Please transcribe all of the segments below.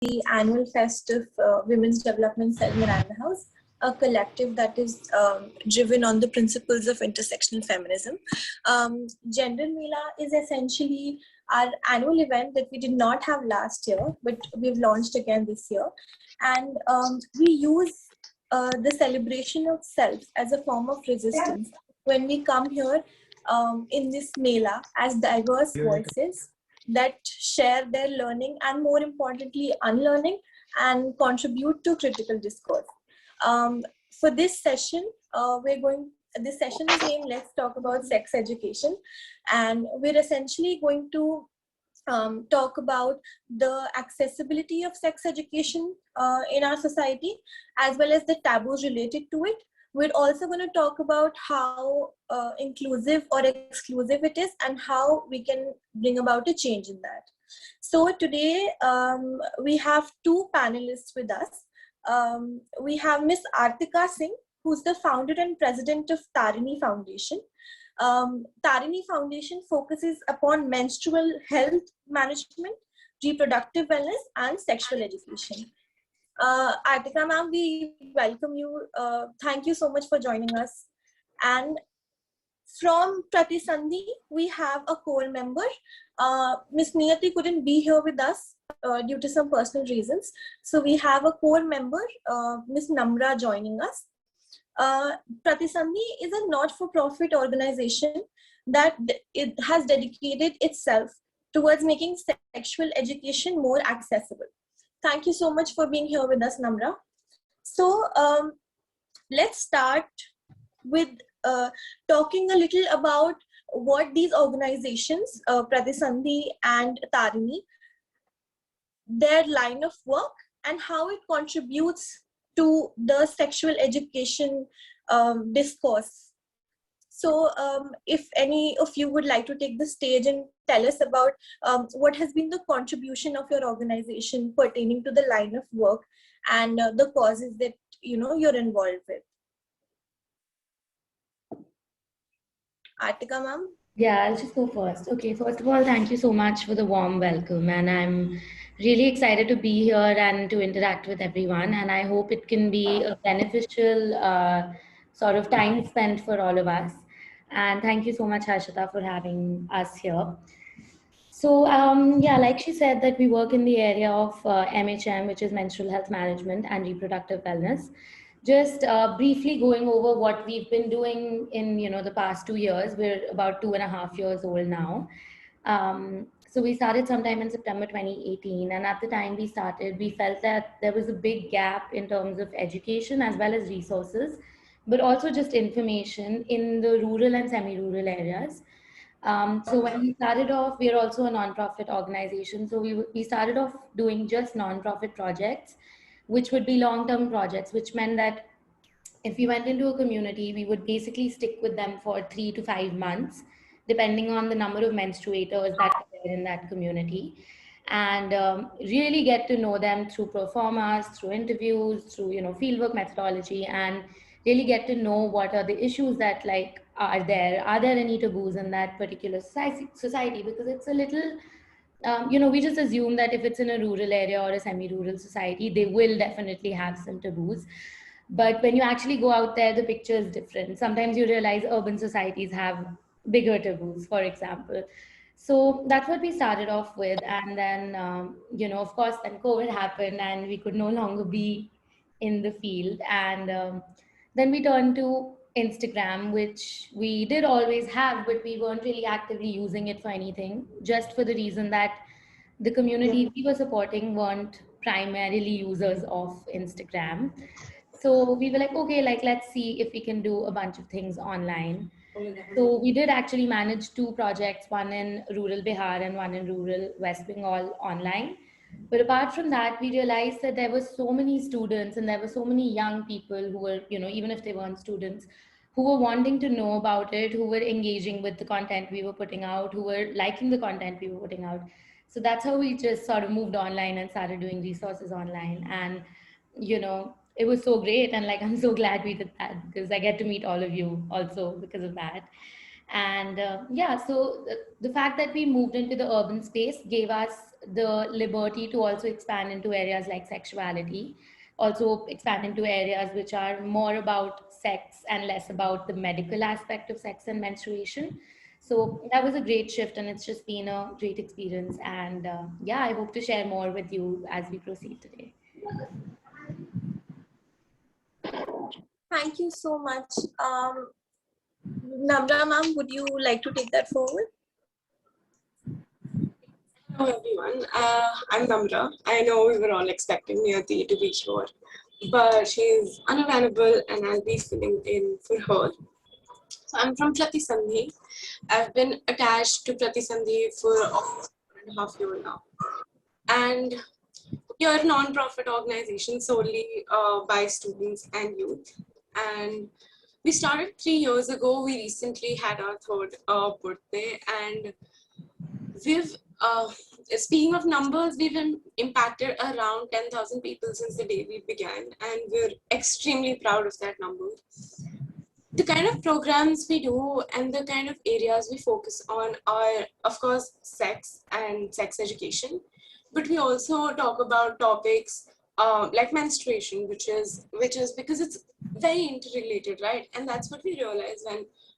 the annual fest of Women's Development Cell Miranda House, a collective that is driven on the principles of intersectional feminism. Gender Mela is essentially our annual event that we did not have last year, but we've launched again this year. And we use the celebration of self as a form of resistance when we come here in this Mela as diverse voices that share their learning and, more importantly, unlearning and contribute to critical discourse. For this session, this session is named Let's Talk About Sex Education, and we're essentially going to talk about the accessibility of sex education in our society, as well as the taboos related to it. We're also going to talk about how inclusive or exclusive it is and how we can bring about a change in that. So today we have two panelists with us. We have Miss Artika Singh, who's the founder and president of Taarini Foundation. Taarini Foundation focuses upon menstrual health management, reproductive wellness, and sexual education. Artika ma'am, we welcome you. Thank you so much for joining us. And from Pratisandhi, we have a core member. Miss Niyati couldn't be here with us due to some personal reasons. So we have a core member, Miss Namrah, joining us. Pratisandhi is a not-for-profit organization that it has dedicated itself towards making sexual education more accessible. Thank you so much for being here with us, Namrah. So let's start with talking a little about what these organizations, Pratisandhi and Taarini, their line of work and how it contributes to the sexual education discourse. So if any of you would like to take the stage and tell us about what has been the contribution of your organization pertaining to the line of work and the causes that you're involved with. Artika ma'am? Yeah, I'll just go first. Okay, first of all, thank you so much for the warm welcome, and I'm really excited to be here and to interact with everyone, and I hope it can be a beneficial sort of time spent for all of us. And thank you so much, Harshita, for having us here. So yeah, like she said, that we work in the area of MHM, which is menstrual health management and reproductive wellness. Just briefly going over what we've been doing in the past 2 years. We're about 2.5 years old now. So we started sometime in September 2018, and at the time we started, we felt that there was a big gap in terms of education as well as resources, but also just information in the rural and semi-rural areas. So when we started off, we are also a non-profit organization. So we started off doing just non-profit projects, which would be long-term projects, which meant that if we went into a community, we would basically stick with them for 3 to 5 months, depending on the number of menstruators that are there in that community, and really get to know them through pro formas, through interviews, through fieldwork methodology, and really get to know what are the issues that are there any taboos in that particular society, because it's a little we just assume that if it's in a rural area or a semi-rural society, they will definitely have some taboos. But when you actually go out there, the picture is different. Sometimes you realize urban societies have bigger taboos, for example. So that's what we started off with. And then, of course, then COVID happened and we could no longer be in the field. And then we turned to Instagram, which we did always have, but we weren't really actively using it for anything, just for the reason that the community we were supporting weren't primarily users of Instagram. So we were like, okay, let's see if we can do a bunch of things online. So we did actually manage 2 projects, one in rural Bihar and one in rural West Bengal online. But apart from that, we realized that there were so many students and there were so many young people who were, even if they weren't students, who were wanting to know about it, who were engaging with the content we were putting out, who were liking the content we were putting out. So that's how we just sort of moved online and started doing resources online. And, it was so great. And I'm so glad we did that, because I get to meet all of you also because of that. And yeah, so the fact that we moved into the urban space gave us the liberty to also expand into areas like sexuality, also expand into areas which are more about sex and less about the medical aspect of sex and menstruation. So that was a great shift, and it's just been a great experience. And yeah, I hope to share more with you as we proceed today. Thank you so much. Namrah ma'am, would you like to take that forward? Hello everyone, I'm Namrah. I know we were all expecting Niyati to be here, but she's unavailable and I'll be filling in for her. So I'm from Pratisandhi. I've been attached to Pratisandhi for almost 1.5 years now. And we are a non-profit organization solely by students and youth. And we started 3 years ago. We recently had our third birthday, and we've speaking of numbers, we've impacted around 10,000 people since the day we began, and we're extremely proud of that number. The kind of programs we do and the kind of areas we focus on are, of course, sex and sex education, but we also talk about topics like menstruation, which is because it's very interrelated, right? And that's what we realize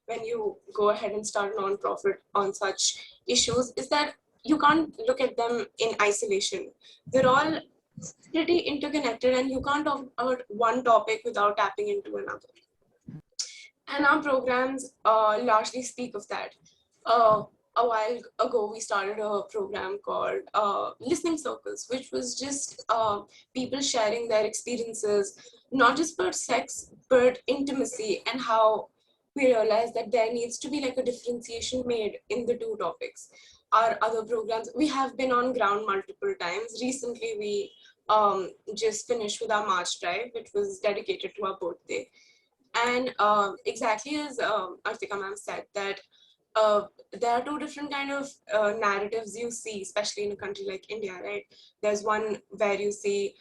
when you go ahead and start a non-profit on such issues, is that you can't look at them in isolation. They're all pretty interconnected, and you can't talk about one topic without tapping into another. And our programs largely speak of that. A while ago, we started a program called Listening Circles, which was just people sharing their experiences, not just about sex, but intimacy, and how we realized that there needs to be like a differentiation made in the two topics. Our other programs, we have been on ground multiple times. Recently, we just finished with our March drive, which was dedicated to our birthday. And exactly as Artika ma'am said, that there are two different kind of narratives you see, especially in a country like India, right? There's one where you see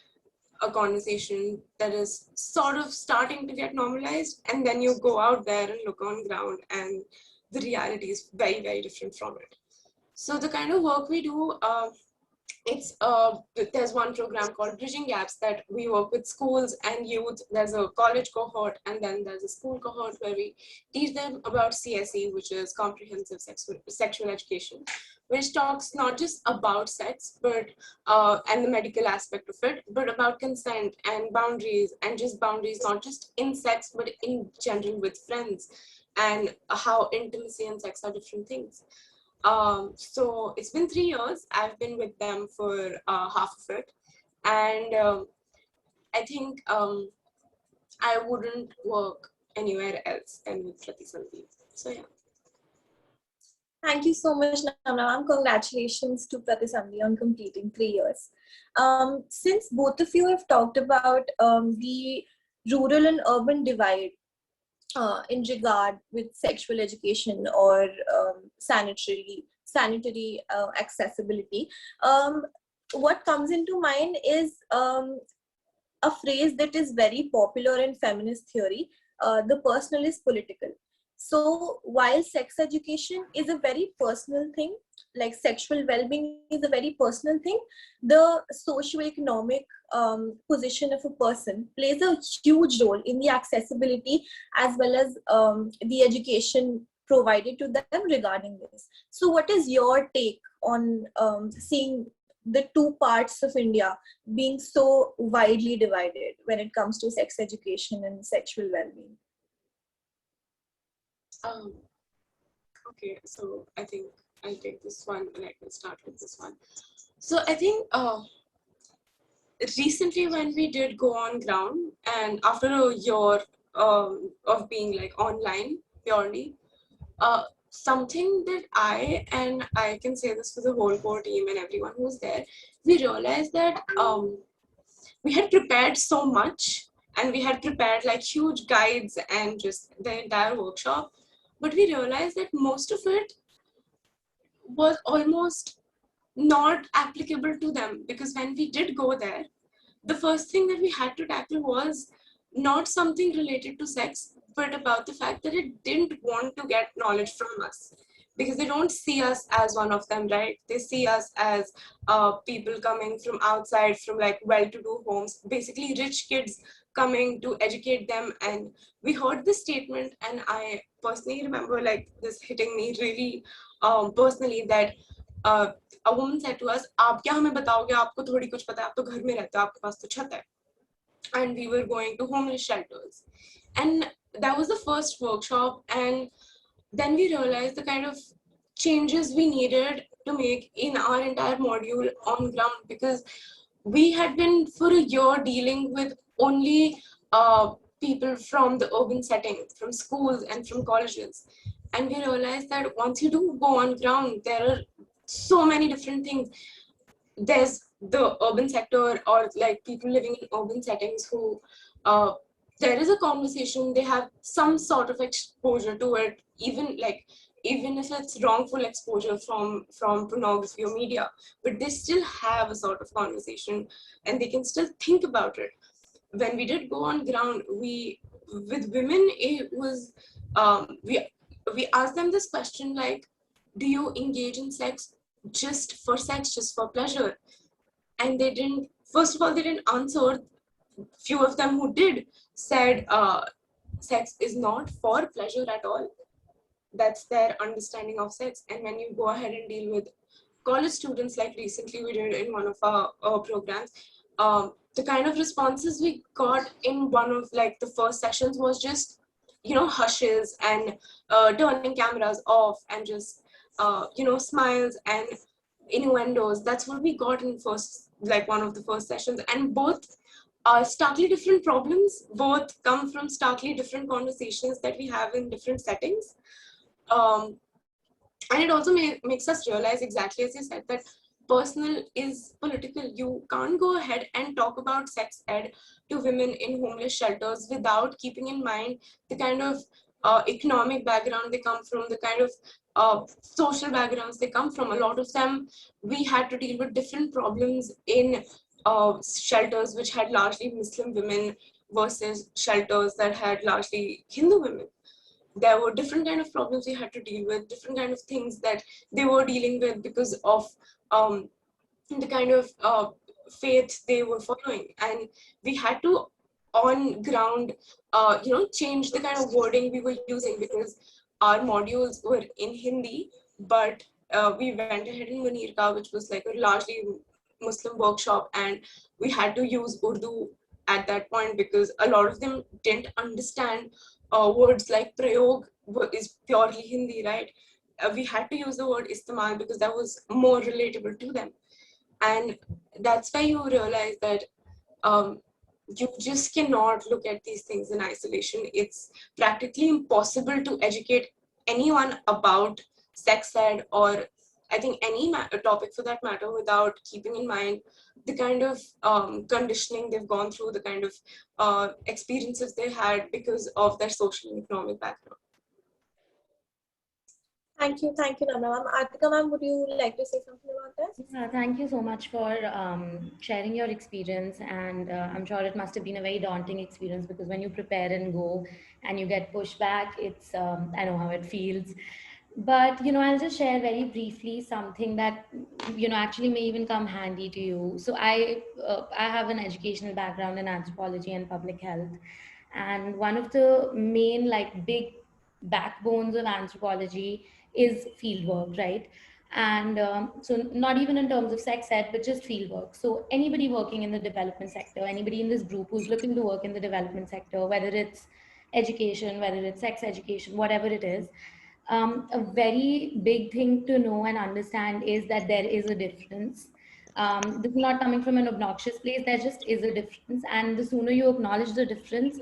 a conversation that is sort of starting to get normalized, and then you go out there and look on ground, and the reality is very, very different from it. So the kind of work we do, there's one program called Bridging Gaps that we work with schools and youth. There's a college cohort, and then there's a school cohort where we teach them about CSE, which is comprehensive sexual education, which talks not just about sex, but and the medical aspect of it, but about consent and boundaries, and just boundaries not just in sex, but in general with friends, and how intimacy and sex are different things. So it's been 3 years. I've been with them for half of it. And I think I wouldn't work anywhere else than with Pratisandhi. So yeah. Thank you so much, Namrah. Congratulations to Pratisandhi on completing 3 years. Since both of you have talked about the rural and urban divide, in regard with sexual education or sanitary accessibility, what comes into mind is a phrase that is very popular in feminist theory: the personal is political. So while sex education is a very personal thing, like sexual well-being is a very personal thing, the socio-economic position of a person plays a huge role in the accessibility as well as the education provided to them regarding this. So what is your take on seeing the two parts of India being so widely divided when it comes to sex education and sexual well-being? Okay, so I think I'll take this one and I can start with this one. So I think recently when we did go on ground, and after a year of being like online purely, something that I can say this for the whole core team and everyone who's there, we realized that we had prepared so much, and we had prepared like huge guides and just the entire workshop, but we realized that most of it was almost not applicable to them, because when we did go there, the first thing that we had to tackle was not something related to sex, but about the fact that it didn't want to get knowledge from us, because they don't see us as one of them, right? They see us as people coming from outside, from like well-to-do homes, basically rich kids coming to educate them. And we heard this statement, and I personally remember like this hitting me really personally, that a woman said to us, "आप क्या हमें बताओगे? आपको थोड़ी कुछ पता है, आप तो घर में रहते हो, आपके पास तो छत है." And we were going to homeless shelters, and that was the first workshop. And then we realized the kind of changes we needed to make in our entire module on ground, because we had been for a year dealing with only people from the urban setting, from schools and from colleges. And we realized that once you do go on ground, there are so many different things. There's the urban sector, or like people living in urban settings who there is a conversation, they have some sort of exposure to it, even if it's wrongful exposure from pornography or media, but they still have a sort of conversation and they can still think about it. When we did go on ground, we with women, it was we asked them this question, like, do you engage in sex just for sex, just for pleasure? And they didn't, first of all, they didn't answer. Few of them who did said sex is not for pleasure at all. That's their understanding of sex. And when you go ahead and deal with college students, like recently we did in one of our programs, the kind of responses we got in one of like the first sessions was just, hushes and turning cameras off and just smiles and innuendos. That's what we got in first, like one of the first sessions. And both are starkly different problems, both come from starkly different conversations that we have in different settings. um, and it also makes us realize, exactly as you said, that personal is political. You can't go ahead and talk about sex ed to women in homeless shelters without keeping in mind the kind of economic background they come from, the kind of social backgrounds they come from. A lot of them, we had to deal with different problems in shelters which had largely Muslim women versus shelters that had largely Hindu women. There were different kind of problems we had to deal with, different kind of things that they were dealing with because of the kind of faith they were following. And we had to on ground change the kind of wording we were using, because our modules were in Hindi, but we went ahead in Manirka, which was like a largely Muslim workshop, and we had to use Urdu at that point because a lot of them didn't understand words like prayog is purely Hindi, right? We had to use the word istemal because that was more relatable to them. And that's why you realize that you just cannot look at these things in isolation. It's practically impossible to educate anyone about sex ed, or I think any topic for that matter, without keeping in mind the kind of conditioning they've gone through, the kind of experiences they had because of their social and economic background. Thank you, Namrah ma'am. Artika ma'am, would you like to say something about this? Thank you so much for sharing your experience, and I'm sure it must have been a very daunting experience, because when you prepare and go and you get pushed back, it's I know how it feels. But I'll just share very briefly something that actually may even come handy to you. So I have an educational background in anthropology and public health, and one of the main like big backbones of anthropology is field work, right? And so not even in terms of sex ed, but just field work. So anybody working in the development sector, anybody in this group who's looking to work in the development sector, whether it's education, whether it's sex education, whatever it is, a very big thing to know and understand is that there is a difference. This is not coming from an obnoxious place. There just is a difference, and the sooner you acknowledge the difference,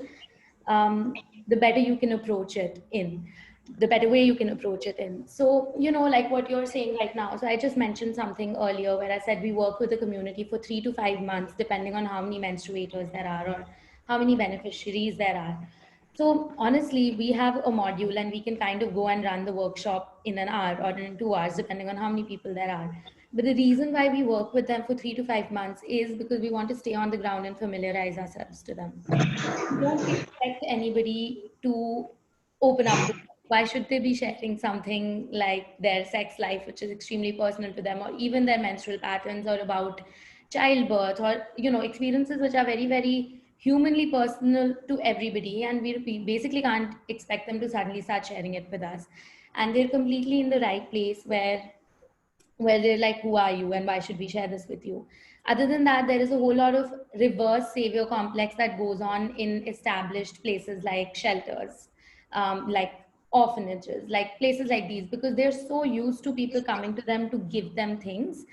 the better you can approach it in, the better way you can approach it in. So, like what you're saying right now. So I just mentioned something earlier where I said we work with the community for 3 to 5 months, depending on how many menstruators there are or how many beneficiaries there are. So honestly, we have a module and we can kind of go and run the workshop in an hour or in 2 hours, depending on how many people there are. But the reason why we work with them for 3 to 5 months is because we want to stay on the ground and familiarize ourselves to them. We don't expect anybody to open up. Why should they be sharing something like their sex life, which is extremely personal to them, or even their menstrual patterns, or about childbirth, or experiences which are very, very humanly personal to everybody, and we basically can't expect them to suddenly start sharing it with us. And they're completely in the right place where they're like, who are you and why should we share this with you? Other than that, there is a whole lot of reverse savior complex that goes on in established places like shelters, like orphanages, like places like these, because they're so used to people coming to them to give them things,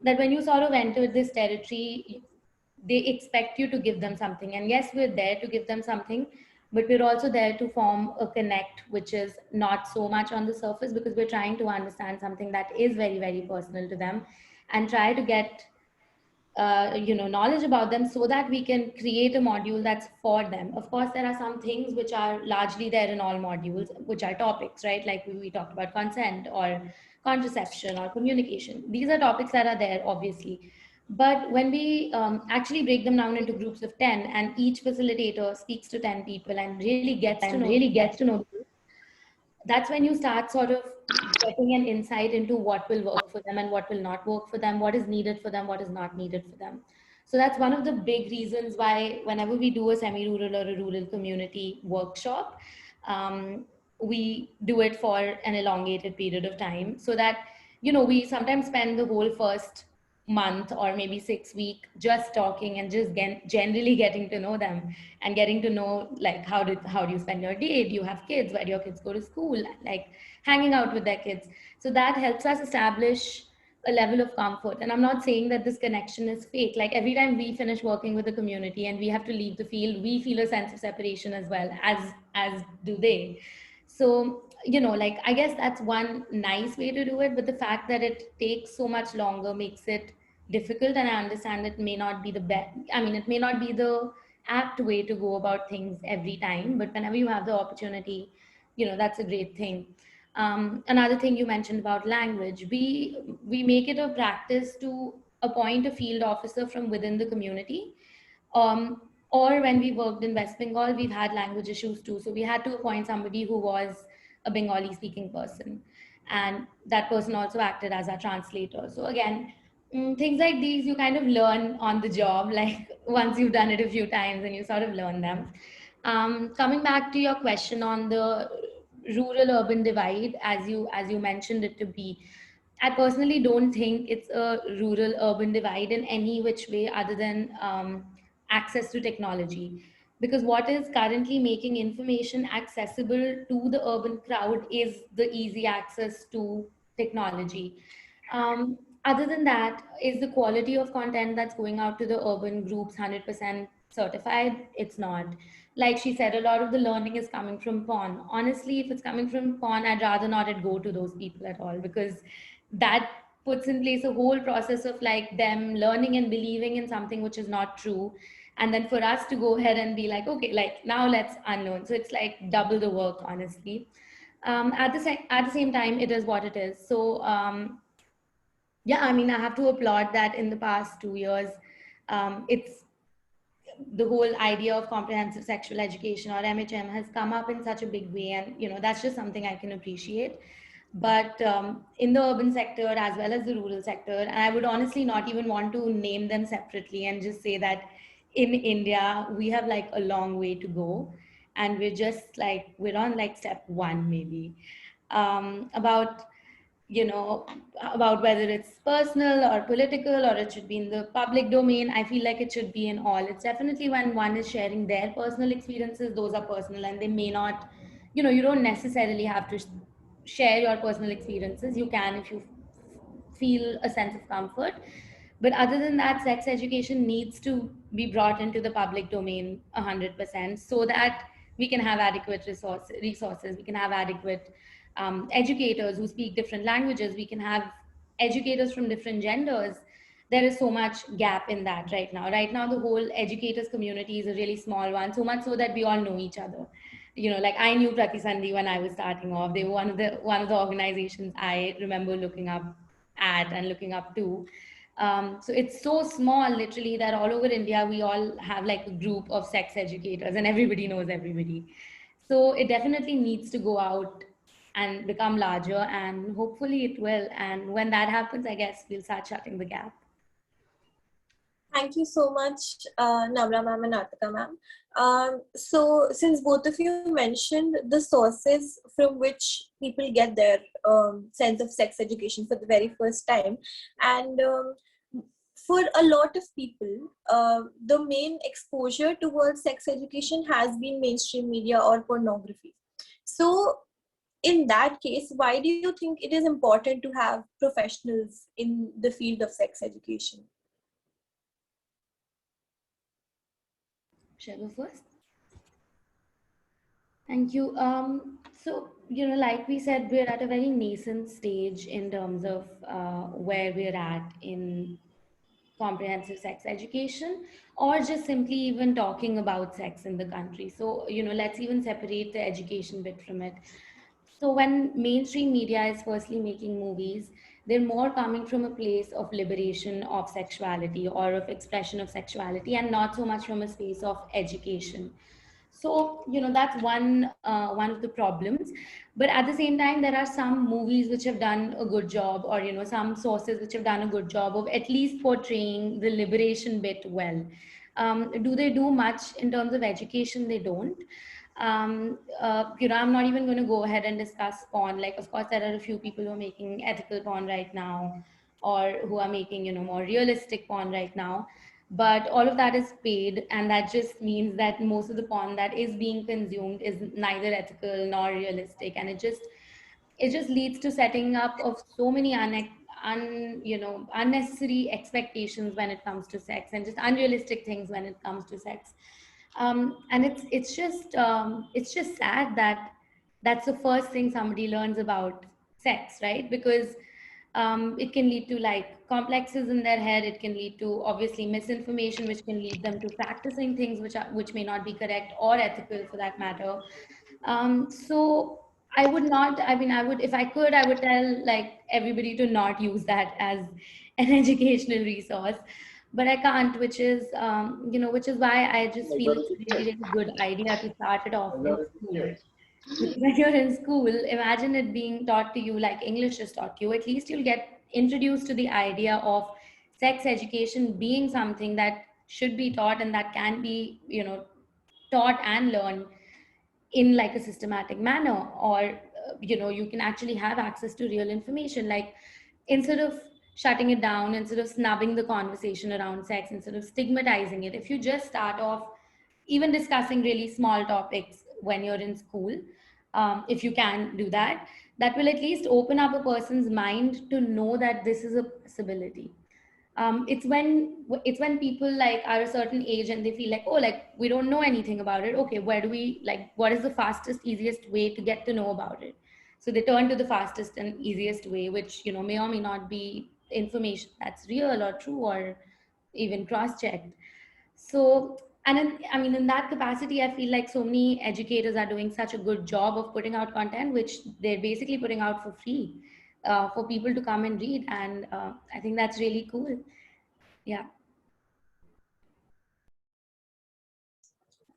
that when you sort of enter this territory, they expect you to give them something. And yes, we're there to give them something, but we're also there to form a connect, which is not so much on the surface, because we're trying to understand something that is very, very personal to them, and try to get knowledge about them, so that we can create a module that's for them. Of course, there are some things which are largely there in all modules, which are topics, right? Like we talked about consent or contraception or communication. These are topics that are there, obviously. But when we actually break them down into groups of 10, and each facilitator speaks to 10 people and really gets to know, that's when you start sort of getting an insight into what will work for them and what will not work for them, what is needed for them, what is not needed for them. So that's one of the big reasons why whenever we do a semi-rural or a rural community workshop, we do it for an elongated period of time, so that we sometimes spend the whole first month or maybe 6 week just talking and just generally getting to know them, and getting to know, like, how do you spend your day, do you have kids, where do your kids go to school, like hanging out with their kids. So that helps us establish a level of comfort. And I'm not saying that this connection is fake. Like, every time we finish working with the community and we have to leave the field, we feel a sense of separation as well, as do they. So like, I guess that's one nice way to do it, but the fact that it takes so much longer makes it difficult. And I understand it may not be the best, I mean, it may not be the apt way to go about things every time, but whenever you have the opportunity, that's a great thing. Another thing you mentioned about language, we make it a practice to appoint a field officer from within the community. Or when we worked in West Bengal, we've had language issues too. So we had to appoint somebody who was a Bengali speaking person. And that person also acted as our translator. So again, things like these, you kind of learn on the job, like once you've done it a few times and you sort of learn them. Coming back to your question on the rural urban divide, as you mentioned it to be, I personally don't think it's a rural urban divide in any which way other than access to technology. Because what is currently making information accessible to the urban crowd is the easy access to technology. Other than that, is the quality of content that's going out to the urban groups 100% certified? It's not. Like she said, a lot of the learning is coming from porn. Honestly, if it's coming from porn, I'd rather not it go to those people at all, because that puts in place a whole process of like them learning and believing in something which is not true. And then for us to go ahead and be like, okay, like now let's unlearn. So it's like double the work, honestly. At the same time, it is what it is. So yeah, I mean, I have to applaud that in the past 2 years, it's the whole idea of comprehensive sexual education, or MHM, has come up in such a big way. And, that's just something I can appreciate. But in the urban sector as well as the rural sector, and I would honestly not even want to name them separately, and just say that in India, we have like a long way to go. And we're on like step one, maybe. About about whether it's personal or political, or it should be in the public domain, I feel like it should be in all. It's definitely when one is sharing their personal experiences, those are personal, and they may not, you don't necessarily have to share your personal experiences. You can, if you feel a sense of comfort. But other than that, sex education needs to be brought into the public domain 100%, so that we can have adequate resources. We can have adequate educators who speak different languages. We can have educators from different genders. There is so much gap in that right now. Right now, the whole educators community is a really small one, so much so that we all know each other. Like I knew Pratisandhi when I was starting off. They were one of the organizations I remember looking up at and looking up to. So it's so small, literally, that all over India, we all have like a group of sex educators and everybody knows everybody. So it definitely needs to go out and become larger, and hopefully it will. And when that happens, I guess we'll start shutting the gap. Thank you so much, Namrah ma'am and Artika ma'am. So since both of you mentioned the sources from which people get their sense of sex education for the very first time, and for a lot of people, the main exposure towards sex education has been mainstream media or pornography. So in that case, why do you think it is important to have professionals in the field of sex education? Shall I go first? Thank you. So, like we said, we're at a very nascent stage in terms of where we're at in comprehensive sex education, or just simply even talking about sex in the country. So, let's even separate the education bit from it. So when mainstream media is firstly making movies, they're more coming from a place of liberation of sexuality or of expression of sexuality, and not so much from a space of education. So that's one of the problems. But at the same time, there are some movies which have done a good job, or some sources which have done a good job of at least portraying the liberation bit well. Do they do much in terms of education? They don't. I'm not even going to go ahead and discuss porn. Like, of course, there are a few people who are making ethical porn right now, or who are making, more realistic porn right now. But all of that is paid, and that just means that most of the porn that is being consumed is neither ethical nor realistic, and it just leads to setting up of so many unnecessary expectations when it comes to sex, and just unrealistic things when it comes to sex. And it's just sad that that's the first thing somebody learns about sex, right? Because it can lead to like complexes in their head. It can lead to obviously misinformation, which can lead them to practicing things which may not be correct or ethical for that matter. So I would not, I mean, I would, if I could, I would tell like everybody to not use that as an educational resource, but I can't, which is why I just feel it's a really, really good idea to start it off in school. Because when you're in school, imagine it being taught to you like English is taught to you. At least you'll get introduced to the idea of sex education being something that should be taught, and that can be, taught and learned in like a systematic manner. Or you can actually have access to real information, like instead of shutting it down, instead of snubbing the conversation around sex, instead of stigmatizing it, if you just start off even discussing really small topics when you're in school, if you can do that, that will at least open up a person's mind to know that this is a possibility. It's when people like are a certain age and they feel like, oh, like we don't know anything about it. Okay, where do we, like, what is the fastest, easiest way to get to know about it? So they turn to the fastest and easiest way, which may or may not be information that's real or true or even cross-checked. So, and I mean, in that capacity, I feel like so many educators are doing such a good job of putting out content, which they're basically putting out for free, for people to come and read. And I think that's really cool. Yeah.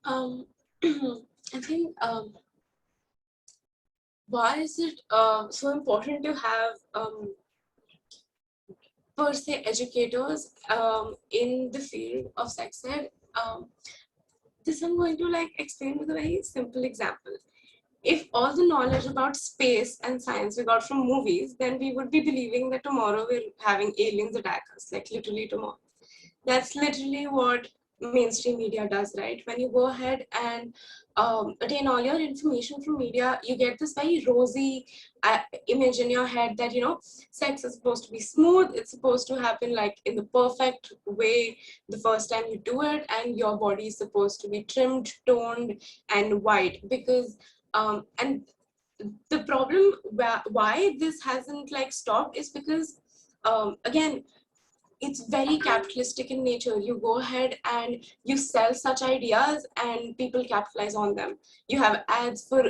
I think why is it so important to have per se educators in the field of sex ed? This I'm going to like explain with a very simple example. If all the knowledge about space and science we got from movies, then we would be believing that tomorrow we're having aliens attack us, like literally tomorrow. That's literally what mainstream media does, right? When you go ahead and attain all your information from media, you get this very rosy image in your head that, sex is supposed to be smooth, it's supposed to happen like in the perfect way the first time you do it, and your body is supposed to be trimmed, toned, and white. Because, and the problem why this hasn't like stopped is because, again, it's very capitalistic in nature. You go ahead and you sell such ideas and people capitalize on them. You have ads for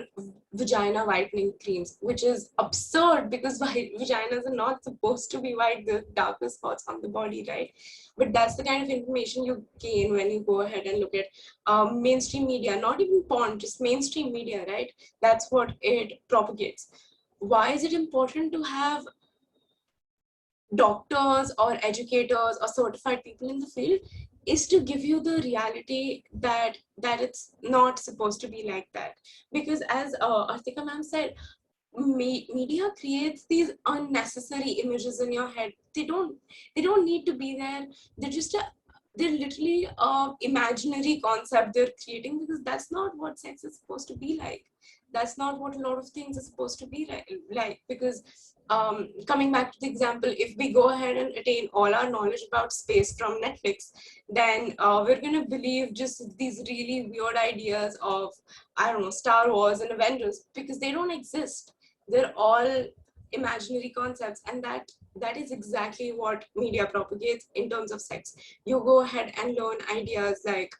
vagina whitening creams, which is absurd because vaginas are not supposed to be white, the darker spots on the body, right? But that's the kind of information you gain when you go ahead and look at mainstream media, not even porn, just mainstream media, right? That's what it propagates. Why is it important to have doctors or educators or certified people in the field? Is to give you the reality that it's not supposed to be like that. Because as Artika ma'am said, media creates these unnecessary images in your head. They don't need to be there. They're literally imaginary concept they're creating, because that's not what sex is supposed to be like. That's not what a lot of things are supposed to be like. Because coming back to the example, if we go ahead and attain all our knowledge about space from Netflix, then we're going to believe just these really weird ideas of, I don't know, Star Wars and Avengers, because they don't exist. They're all imaginary concepts, and that is exactly what media propagates in terms of sex. You go ahead and learn ideas like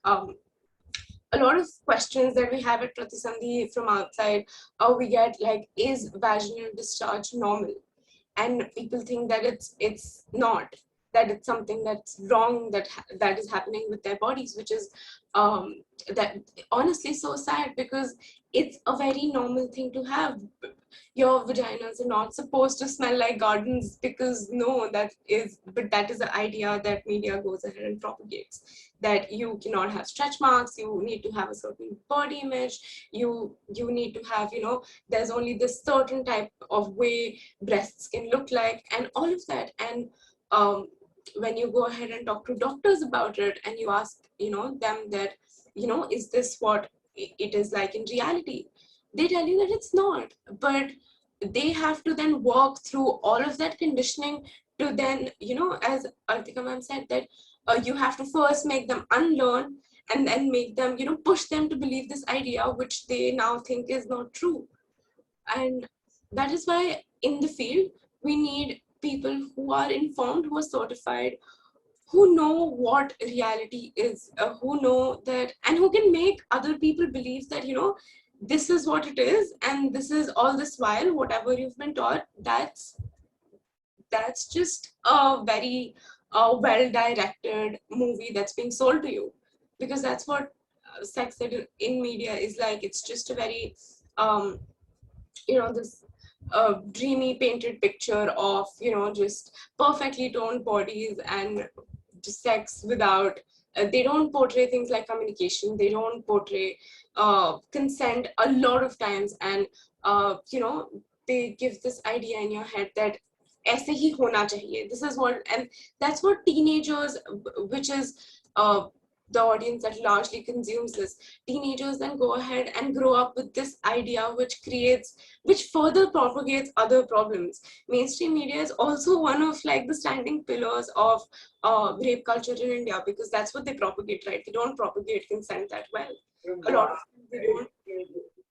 a lot of questions that we have at Pratisandhi from outside, we get like, is vaginal discharge normal? And people think that it's not, that it's something that's wrong, that is happening with their bodies, which is that honestly so sad, because it's a very normal thing to have. Your vaginas are not supposed to smell like gardens, because no, that is the idea that media goes ahead and propagates, that you cannot have stretch marks, you need to have a certain body image, you need to have, there's only this certain type of way breasts can look like, and all of that. And when you go ahead and talk to doctors about it, and you ask them that, is this what it is like in reality, they tell you that it's not. But they have to then work through all of that conditioning to then, as Artika ma'am said, that you have to first make them unlearn, and then make them, push them to believe this idea which they now think is not true. And that is why in the field we need people who are informed, who are certified, who know what reality is, who know that, and who can make other people believe that, this is what it is, and this is all this while whatever you've been taught, that's just a very well directed movie that's being sold to you. Because that's what sex ed in media is like. It's just a very this dreamy painted picture of, just perfectly toned bodies, and just sex without they don't portray things like communication, they don't portray consent a lot of times. And they give this idea in your head that ऐसे ही होना चाहिए, this is what, and that's what teenagers, which is the audience that largely consumes this, teenagers then go ahead and grow up with this idea, which further propagates other problems. Mainstream media is also one of like the standing pillars of rape culture in India, because that's what they propagate, right? They don't propagate consent that well. A lot of them,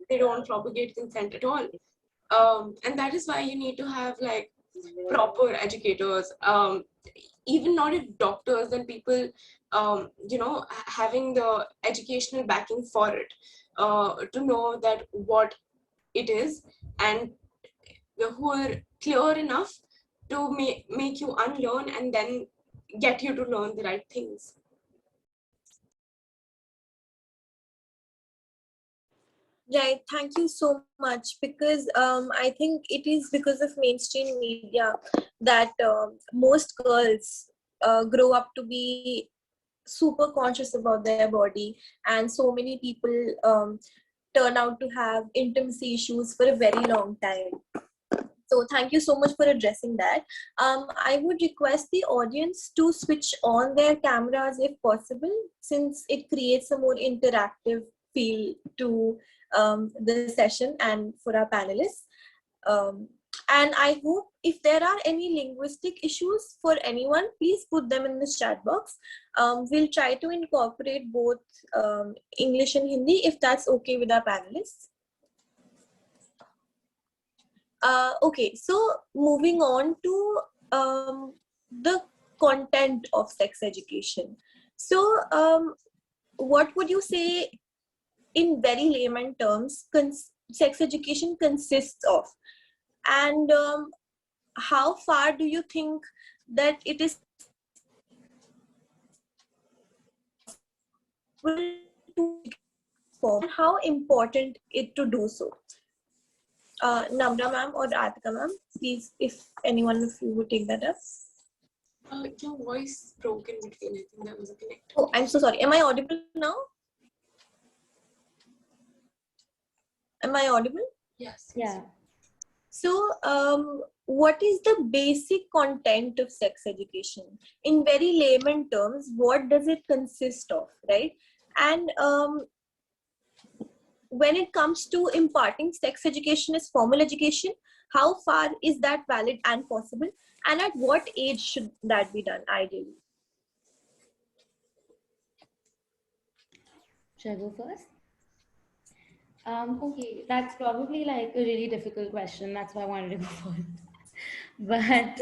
they don't propagate consent at all. And that is why you need to have like proper educators, even not if doctors, then people, having the educational backing for it, to know that what it is, and who are clear enough to make you unlearn and then get you to learn the right things. Right, thank you so much. Because I think it is because of mainstream media that most girls grow up to be super conscious about their body, and so many people turn out to have intimacy issues for a very long time. So thank you so much for addressing that. I would request the audience to switch on their cameras if possible, since it creates a more interactive feel to the session and for our panelists. And I hope if there are any linguistic issues for anyone, please put them in the chat box. We'll try to incorporate both English and Hindi if that's okay with our panelists. Okay, so moving on to the content of sex education. So what would you say in very layman terms sex education consists of, and how far do you think that it is to form, and how important it to do so? Namrah ma'am or Artika ma'am, please, if anyone of you would take that up. Your voice broke in between. I think that was a connect. Oh, I'm so sorry. Am I audible now? Am I audible? Yes. Yeah. So, what is the basic content of sex education? In very layman terms, what does it consist of, right? And when it comes to imparting sex education as formal education, how far is that valid and possible? And at what age should that be done, ideally? Should I go first? Okay, that's probably like a really difficult question. That's why I wanted to go first. But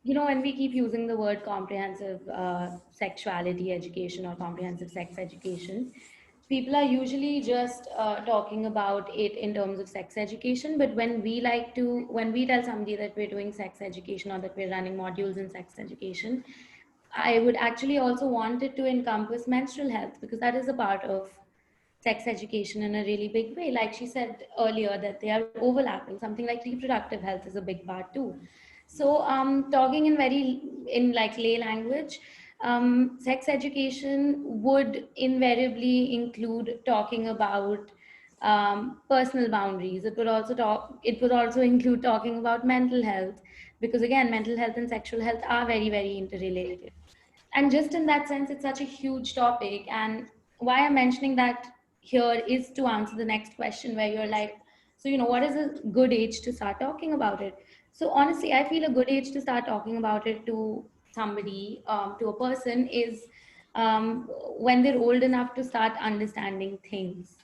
you know, when we keep using the word comprehensive sexuality education or comprehensive sex education, people are usually just talking about it in terms of sex education. But when we tell somebody that we're doing sex education or that we're running modules in sex education, I would actually also want it to encompass menstrual health, because that is a part of sex education in a really big way. Like she said earlier, that they are overlapping. Something like reproductive health is a big part too. So talking in like lay language, sex education would invariably include talking about personal boundaries. It would also include talking about mental health, because again, mental health and sexual health are very, very interrelated. And just in that sense, it's such a huge topic. And why I'm mentioning that here is to answer the next question, where you're like, so, you know, what is a good age to start talking about it? So honestly, I feel a good age to start talking about it to somebody, to a person, is when they're old enough to start understanding things.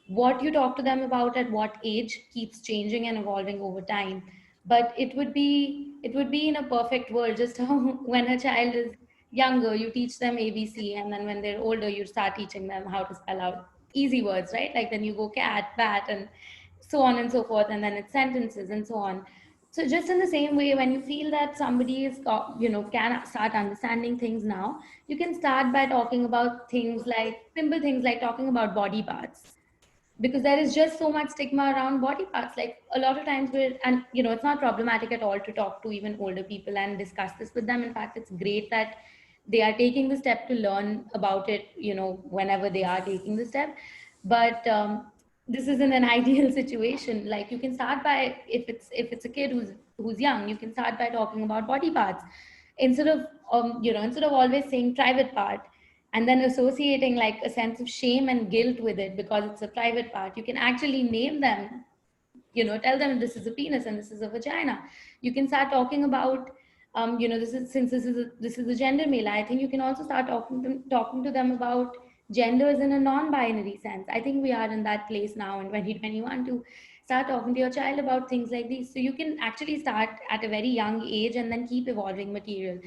What you talk to them about at what age keeps changing and evolving over time. But it would be in a perfect world, just how when a child is younger, you teach them ABC, and then when they're older, you start teaching them how to spell out easy words, right? Like then you go cat, bat, and so on and so forth, and then it's sentences and so on. So just in the same way, when you feel that somebody is, can start understanding things now, you can start by talking about things like simple things like talking about body parts, because there is just so much stigma around body parts. Like a lot of times and it's not problematic at all to talk to even older people and discuss this with them. In fact, it's great that they are taking the step to learn about it, whenever they are taking the step. But this isn't an ideal situation. Like you can start by, if it's a kid who's young, you can start by talking about body parts, instead of always saying private part and then associating like a sense of shame and guilt with it because it's a private part. You can actually name them, tell them this is a penis and this is a vagina. You can start talking about, this is a gender mela. I think you can also start talking to them about genders in a non-binary sense. I think we are in that place now in 2021 to start talking to your child about things like these. So you can actually start at a very young age and then keep evolving material.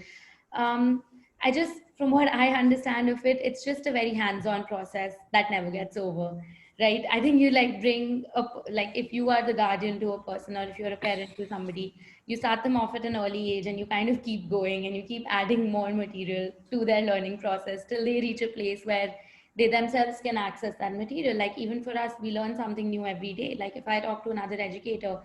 I just, from what I understand of it, it's just a very hands-on process that never gets over, right? I think you like bring up, like if you are the guardian to a person or if you're a parent to somebody, you start them off at an early age and you kind of keep going and you keep adding more material to their learning process till they reach a place where they themselves can access that material. Like even for us, we learn something new every day. Like if I talk to another educator,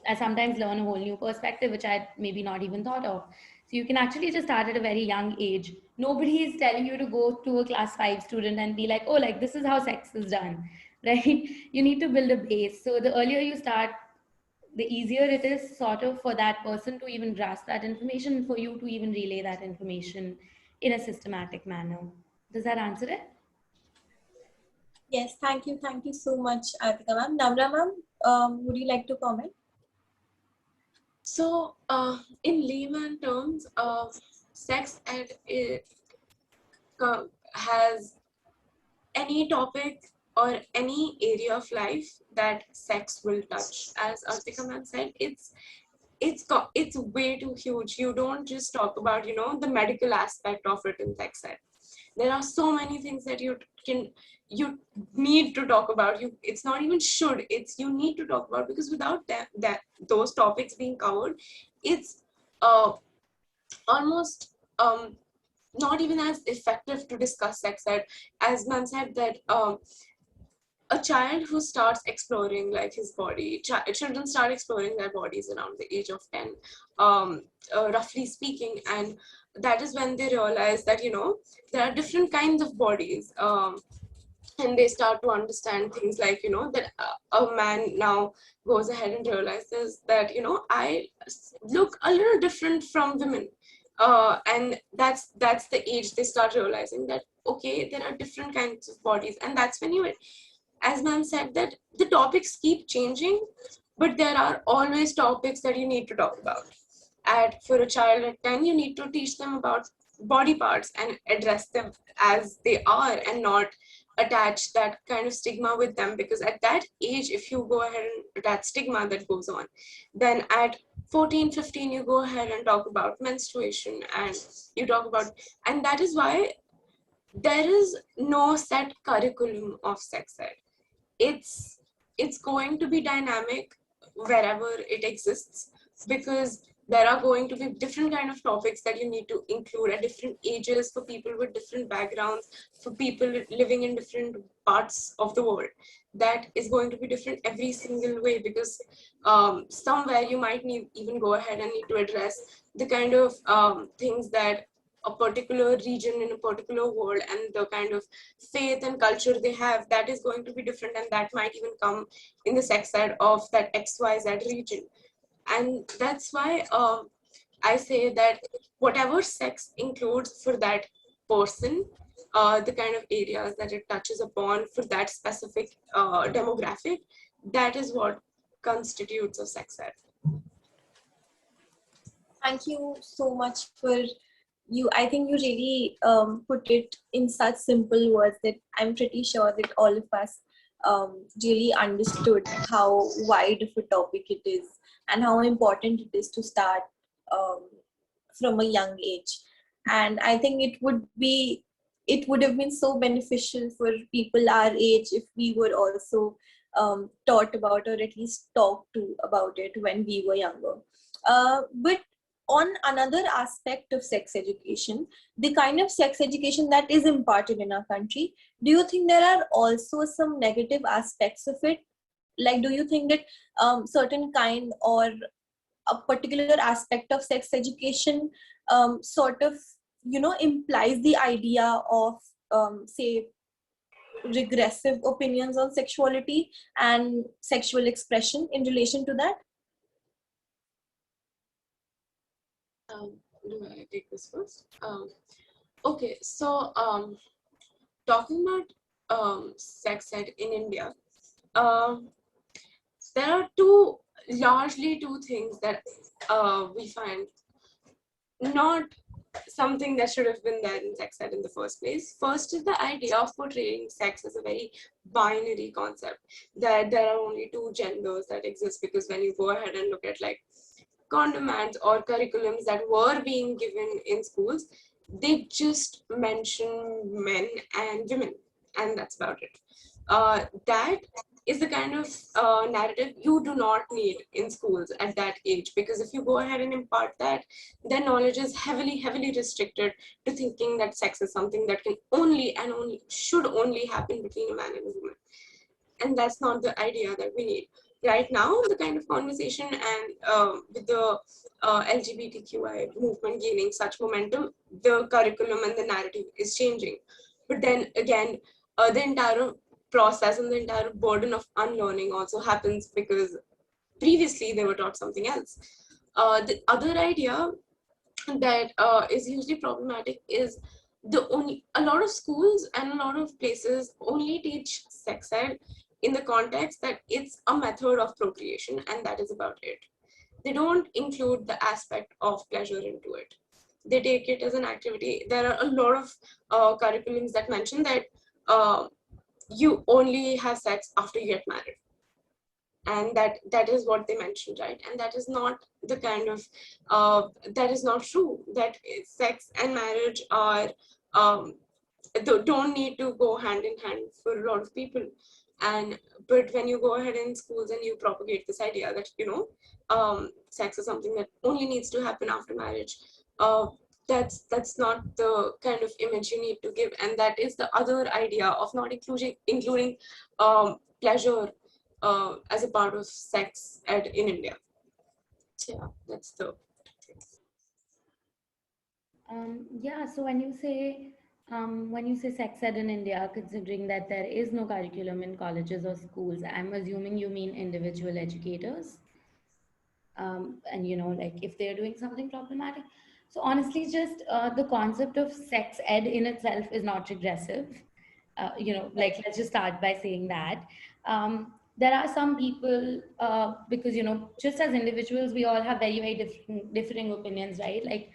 I sometimes learn a whole new perspective, which I maybe not even thought of. So you can actually just start at a very young age. Nobody is telling you to go to a class 5 student and be like, oh, like this is how sex is done, right? You need to build a base. So the earlier you start, the easier it is sort of for that person to even grasp that information, for you to even relay that information in a systematic manner. Does that answer it? Yes, thank you. Thank you so much, Artika ma'am. Namrah ma'am, would you like to comment? So, in layman terms, sex ed has any topic or any area of life that sex will touch. As Artika ma'am said, it's it's way too huge. You don't just talk about, the medical aspect of it in sex ed. There are so many things that you need to talk about. It's not even should, it's you need to talk about, because without those topics being covered, it's almost not even as effective to discuss sex ed. As ma'am said, that a child who starts exploring like his body, children start exploring their bodies around the age of 10, roughly speaking, and that is when they realize that there are different kinds of bodies, and they start to understand things like that a man now goes ahead and realizes that I look a little different from women, and that's the age they start realizing that okay, there are different kinds of bodies. And that's when as ma'am said, that the topics keep changing, but there are always topics that you need to talk about. For a child at 10, you need to teach them about body parts and address them as they are, and not attach that kind of stigma with them, because at that age, if you go ahead and attach stigma, that goes on. Then at 14, 15, you go ahead and talk about menstruation, and you talk about, and that is why there is no set curriculum of sex ed. It's going to be dynamic wherever it exists, because there are going to be different kind of topics that you need to include at different ages, for people with different backgrounds, for people living in different parts of the world. That is going to be different every single way, because somewhere you might even go ahead and need to address the kind of things that a particular region in a particular world, and the kind of faith and culture they have, that is going to be different, and that might even come in the sex side of that XYZ region. And that's why I say that whatever sex includes for that person, the kind of areas that it touches upon for that specific demographic, that is what constitutes a sex ed. Thank you so much for I think you really put it in such simple words that I'm pretty sure that all of us really understood how wide of a topic it is, and how important it is to start from a young age. And I think it would have been so beneficial for people our age if we were also taught about, or at least talked to about it when we were younger. But on another aspect of sex education, the kind of sex education that is imparted in our country, do you think there are also some negative aspects of it? Like, do you think that certain kind or a particular aspect of sex education sort of, implies the idea of, say, regressive opinions on sexuality and sexual expression in relation to that? Do I take this first? Okay, so talking about sex ed in India, there are largely two things that we find not something that should have been there in sex ed in the first place. First is the idea of portraying sex as a very binary concept, that there are only two genders that exist, because when you go ahead and look at like condom ads or curriculums that were being given in schools, they just mention men and women, and that's about it. That is the kind of narrative you do not need in schools at that age, because if you go ahead and impart that, then knowledge is heavily restricted to thinking that sex is something that can only should only happen between a man and a woman. And that's not the idea that we need. Right now, the kind of conversation and with the LGBTQI movement gaining such momentum, the curriculum and the narrative is changing. But then again, the entire process and the entire burden of unlearning also happens, because previously they were taught something else. The other idea that is hugely problematic is a lot of schools and a lot of places only teach sex ed in the context that it's a method of procreation, and that is about it. They don't include the aspect of pleasure into it. They take it as an activity. There are a lot of curriculums that mention that you only have sex after you get married. and that is what they mentioned, right? And that is not the kind of that is not true. That sex and marriage are don't need to go hand in hand for a lot of people. And but when you go ahead in schools and you propagate this idea that sex is something that only needs to happen after marriage, that's not the kind of image you need to give. And that is the other idea of not including pleasure as a part of sex ed in India. So yeah, that's the thing. Yeah, so when you say sex ed in India, considering that there is no curriculum in colleges or schools, I'm assuming you mean individual educators. And like if they're doing something problematic. So honestly, just the concept of sex ed in itself is not regressive. Like let's just start by saying that. There are some people, because just as individuals, we all have very, very differing opinions, right? Like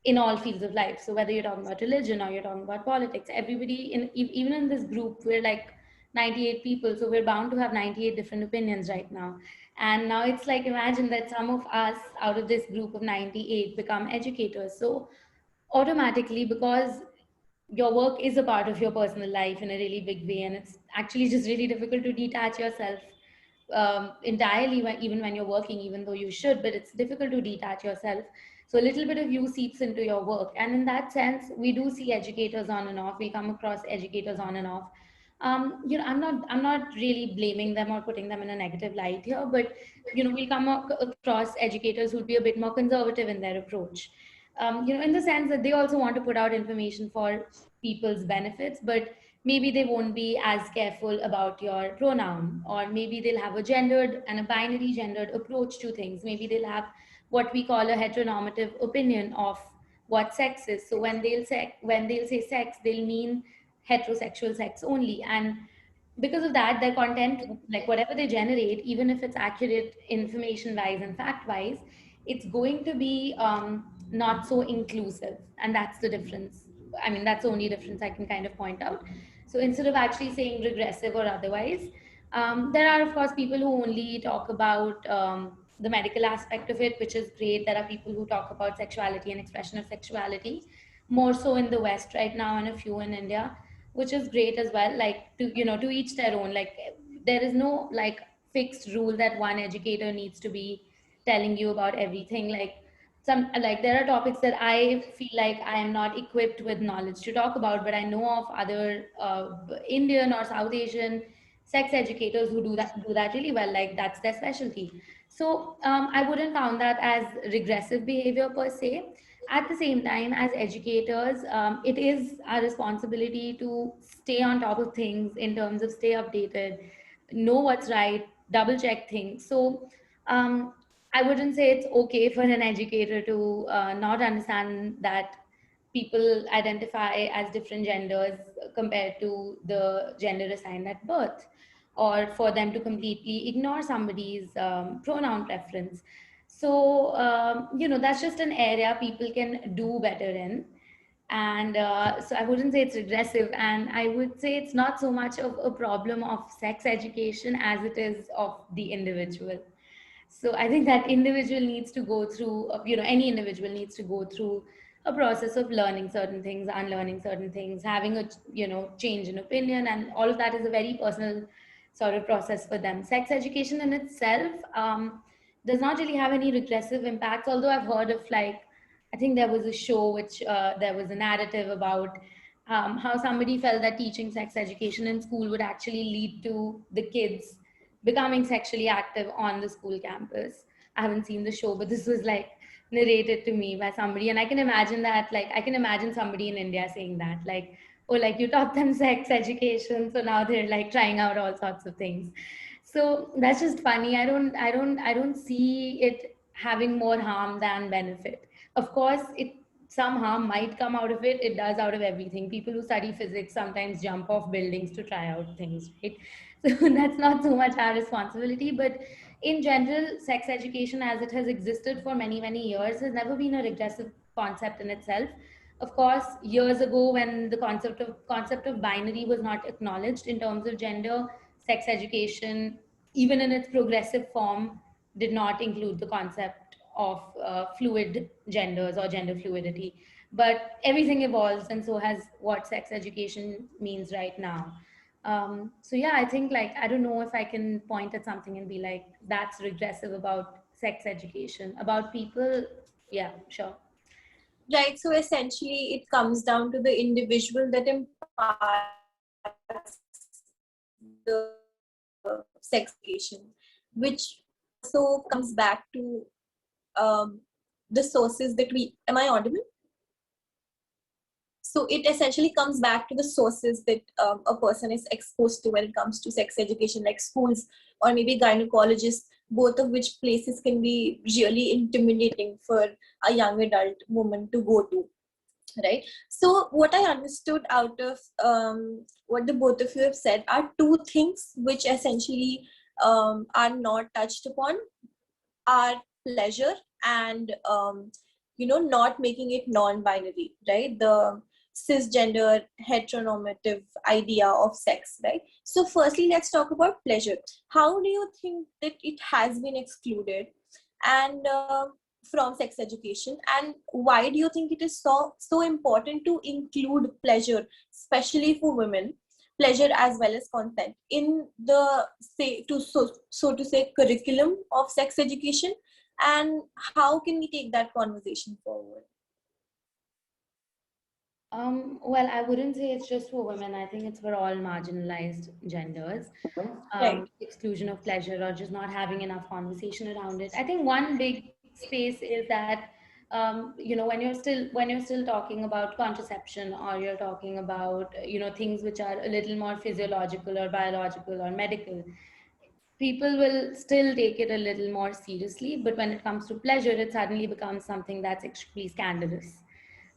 in all fields of life. So whether you're talking about religion or you're talking about politics, everybody even in this group, we're like 98 people, so we're bound to have 98 different opinions right now. And now it's like, imagine that some of us out of this group of 98 become educators. So automatically, because your work is a part of your personal life in a really big way, and it's actually just really difficult to detach yourself entirely even when you're working, even though you should, but it's difficult to detach yourself. So a little bit of you seeps into your work, and in that sense we do see educators on and off. We come across educators on and off. I'm not really blaming them or putting them in a negative light here, but we'll come across educators who'll be a bit more conservative in their approach, in the sense that they also want to put out information for people's benefits, but maybe they won't be as careful about your pronoun, or maybe they'll have a gendered and a binary gendered approach to things. Maybe they'll have what we call a heteronormative opinion of what sex is. So when they'll say sex, they'll mean heterosexual sex only. And because of that, their content, like whatever they generate, even if it's accurate information wise and fact wise, it's going to be not so inclusive. And that's the difference. I mean, that's the only difference I can kind of point out. So instead of actually saying regressive or otherwise, there are, of course, people who only talk about the medical aspect of it, which is great. There are people who talk about sexuality and expression of sexuality, more so in the West right now, and a few in India, which is great as well. Like, to each their own. Like, there is no like fixed rule that one educator needs to be telling you about everything. Like there are topics that I feel like I am not equipped with knowledge to talk about, but I know of other Indian or South Asian sex educators who do that really well. Like that's their specialty. So I wouldn't count that as regressive behavior per se. At the same time, as educators, it is our responsibility to stay on top of things in terms of stay updated, know what's right, double check things. So um, I wouldn't say it's okay for an educator to not understand that people identify as different genders compared to the gender assigned at birth, or for them to completely ignore somebody's pronoun preference. So, that's just an area people can do better in. And so I wouldn't say it's regressive. And I would say it's not so much of a problem of sex education as it is of the individual. So I think that individual needs to go through, any individual needs to go through a process of learning certain things, unlearning certain things, having a, change in opinion. And all of that is a very personal sort of process for them. Sex education in itself does not really have any regressive impacts, although I've heard of, like, I think there was a show which there was a narrative about how somebody felt that teaching sex education in school would actually lead to the kids becoming sexually active on the school campus. I haven't seen the show, but this was like narrated to me by somebody. And I can imagine that, like, I can imagine somebody in India saying that, like, oh, like you taught them sex education, so now they're like trying out all sorts of things. So that's just funny. I don't see it having more harm than benefit. Of course, some harm might come out of it. It does out of everything. People who study physics sometimes jump off buildings to try out things, right? So that's not so much our responsibility. But in general, sex education as it has existed for many, many years has never been a regressive concept in itself. Of course, years ago, when the concept of binary was not acknowledged in terms of gender, sex education even in its progressive form, did not include the concept of fluid genders or gender fluidity. But everything evolves, and so has what sex education means right now. So yeah, I think, like, I don't know if I can point at something and be like, that's regressive about sex education. About people, yeah, sure. Right. So essentially, it comes down to the individual that imparts the sex education, which also comes back to the sources that we. Am I audible? So it essentially comes back to the sources that a person is exposed to when it comes to sex education, like schools or maybe gynecologists, both of which places can be really intimidating for a young adult woman to go to, right? So what I understood out of what the both of you have said are two things which essentially are not touched upon, are pleasure and not making it non-binary, right? The cisgender heteronormative idea of sex, right? So firstly, let's talk about pleasure. How do you think that it has been excluded and from sex education, and why do you think it is so important to include pleasure, especially for women, pleasure as well as consent in the so to say curriculum of sex education, and how can we take that conversation forward? Well, I wouldn't say it's just for women. I think it's for all marginalized genders. Right. Exclusion of pleasure or just not having enough conversation around it. I think one big space is that when you're still talking about contraception, or you're talking about things which are a little more physiological or biological or medical, people will still take it a little more seriously. But when it comes to pleasure, it suddenly becomes something that's extremely scandalous,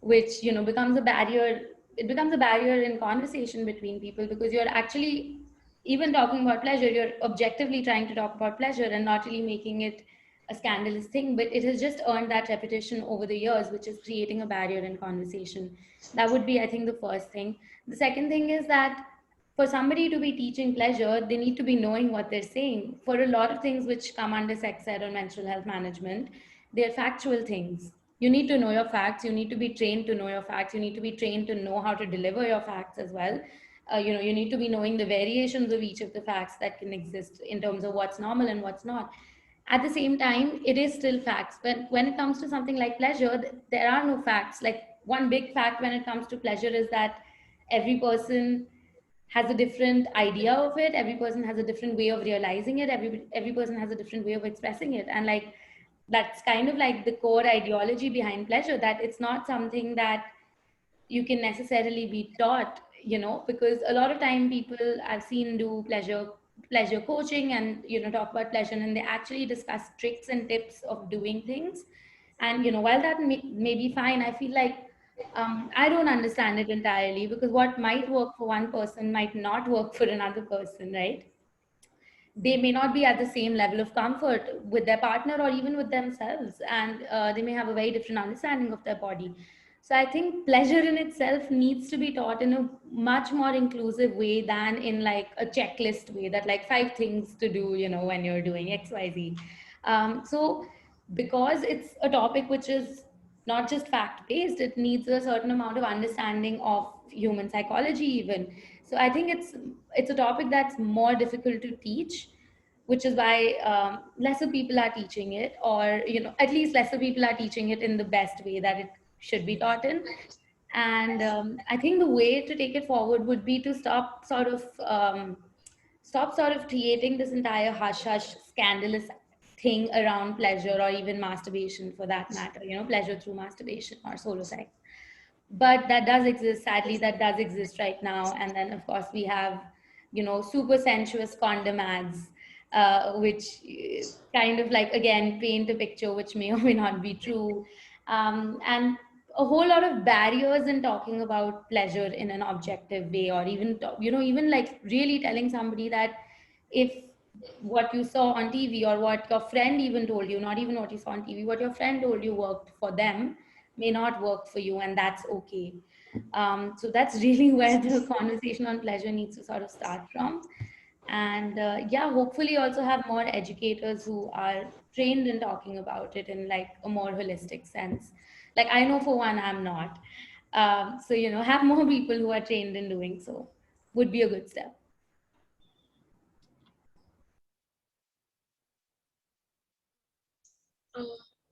which becomes a barrier. It becomes a barrier in conversation between people, because you're actually, even talking about pleasure, you're objectively trying to talk about pleasure and not really making it a scandalous thing, but it has just earned that repetition over the years, which is creating a barrier in conversation. That would be, I think, the first thing. The second thing is that for somebody to be teaching pleasure, they need to be knowing what they're saying. For a lot of things which come under sex ed or menstrual health management, they're factual things. You need to know your facts. You need to be trained to know your facts. You need to be trained to know how to deliver your facts as well. You need to be knowing the variations of each of the facts that can exist in terms of what's normal and what's not. At the same time, it is still facts. When it comes to something like pleasure, there are no facts. Like, one big fact when it comes to pleasure is that every person has a different idea of it. Every person has a different way of realizing it. Every person has a different way of expressing it. And like, that's kind of like the core ideology behind pleasure, that it's not something that you can necessarily be taught, because a lot of time people I've seen do pleasure coaching and talk about pleasure, and they actually discuss tricks and tips of doing things. And while that may be fine, I feel like I don't understand it entirely, because what might work for one person might not work for another person, right? They may not be at the same level of comfort with their partner or even with themselves, and they may have a very different understanding of their body. So I think pleasure in itself needs to be taught in a much more inclusive way than in like a checklist way, that like 5 things to do when you're doing XYZ. So because it's a topic which is not just fact based, it needs a certain amount of understanding of human psychology even. So I think it's a topic that's more difficult to teach, which is why lesser people are teaching it, or at least lesser people are teaching it in the best way that it should be taught in. And I think the way to take it forward would be to stop sort of creating this entire hush hush scandalous thing around pleasure, or even masturbation for that matter, pleasure through masturbation or solo sex. But that does exist, sadly, that does exist right now. And then of course we have super sensuous condom ads, which kind of like, again, paint a picture which may or may not be true. And a whole lot of barriers in talking about pleasure in an objective way, or even even like really telling somebody that if what you saw on TV, or what your friend even told you, not even what you saw on TV, what your friend told you worked for them, may not work for you, and that's okay. So that's really where the conversation on pleasure needs to sort of start from. And yeah, hopefully also have more educators who are trained in talking about it in like a more holistic sense. Like I know for one, I'm not. So, you know, have more people who are trained in doing so would be a good step.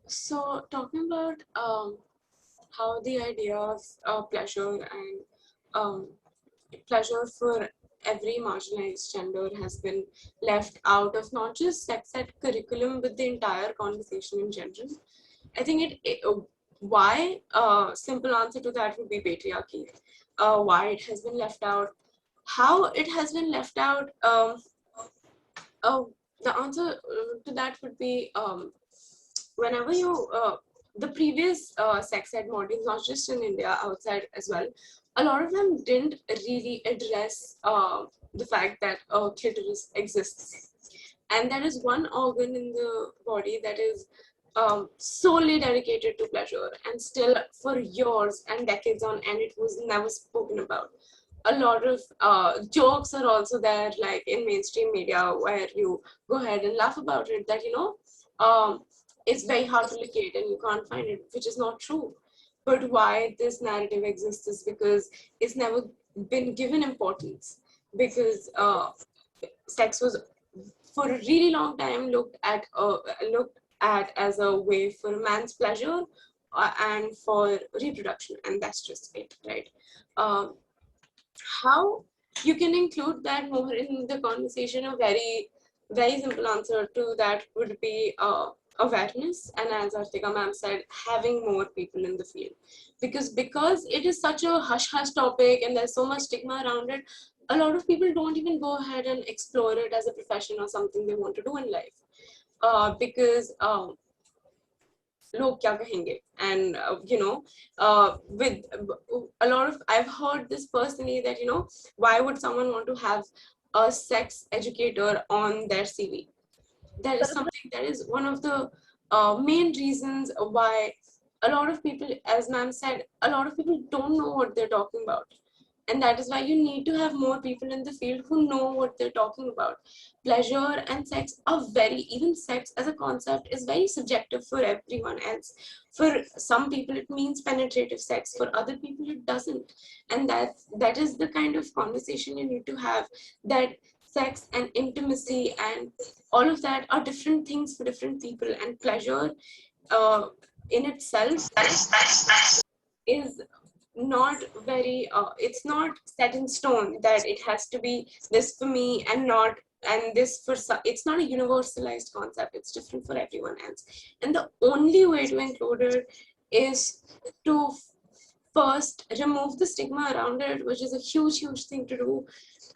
So talking about how the idea of pleasure and pleasure for every marginalized gender has been left out of not just sex ed curriculum but the entire conversation in general. I think why simple answer to that would be patriarchy. Why it has been left out, how it has been left out. Uh, the answer to that would be whenever you the previous sex ed modules, not just in India, outside as well, a lot of them didn't really address the fact that clitoris exists, and that is one organ in the body that is solely dedicated to pleasure, and still for years and decades on end, it was never spoken about. A lot of jokes are also there, like in mainstream media, where you go ahead and laugh about it, that it's very hard to locate and you can't find it, which is not true. But why this narrative exists is because it's never been given importance, because sex was for a really long time looked at as a way for man's pleasure and for reproduction, and that's just it, right? Um, how you can include that more in the conversation? A very simple answer to that would be awareness, and as Artika ma'am said, having more people in the field, because it is such a hush hush topic and there's so much stigma around it. A lot of people don't even go ahead and explore it as a profession or something they want to do in life, because log kya kahenge, and with a lot of, I've heard this personally, that why would someone want to have a sex educator on their CV? That is something, that is one of the main reasons why a lot of people, as ma'am said, a lot of people don't know what they're talking about. And that is why you need to have more people in the field who know what they're talking about. Pleasure and sex are even sex as a concept is very subjective for everyone else. For some people, it means penetrative sex. For other people, it doesn't. And that is the kind of conversation you need to have, that sex and intimacy and all of that are different things for different people. And pleasure in itself is not very it's not set in stone that it has to be this for me and not, and this for some. It's not a universalized concept, it's different for everyone else. And the only way to include it is to first remove the stigma around it, which is a huge thing to do.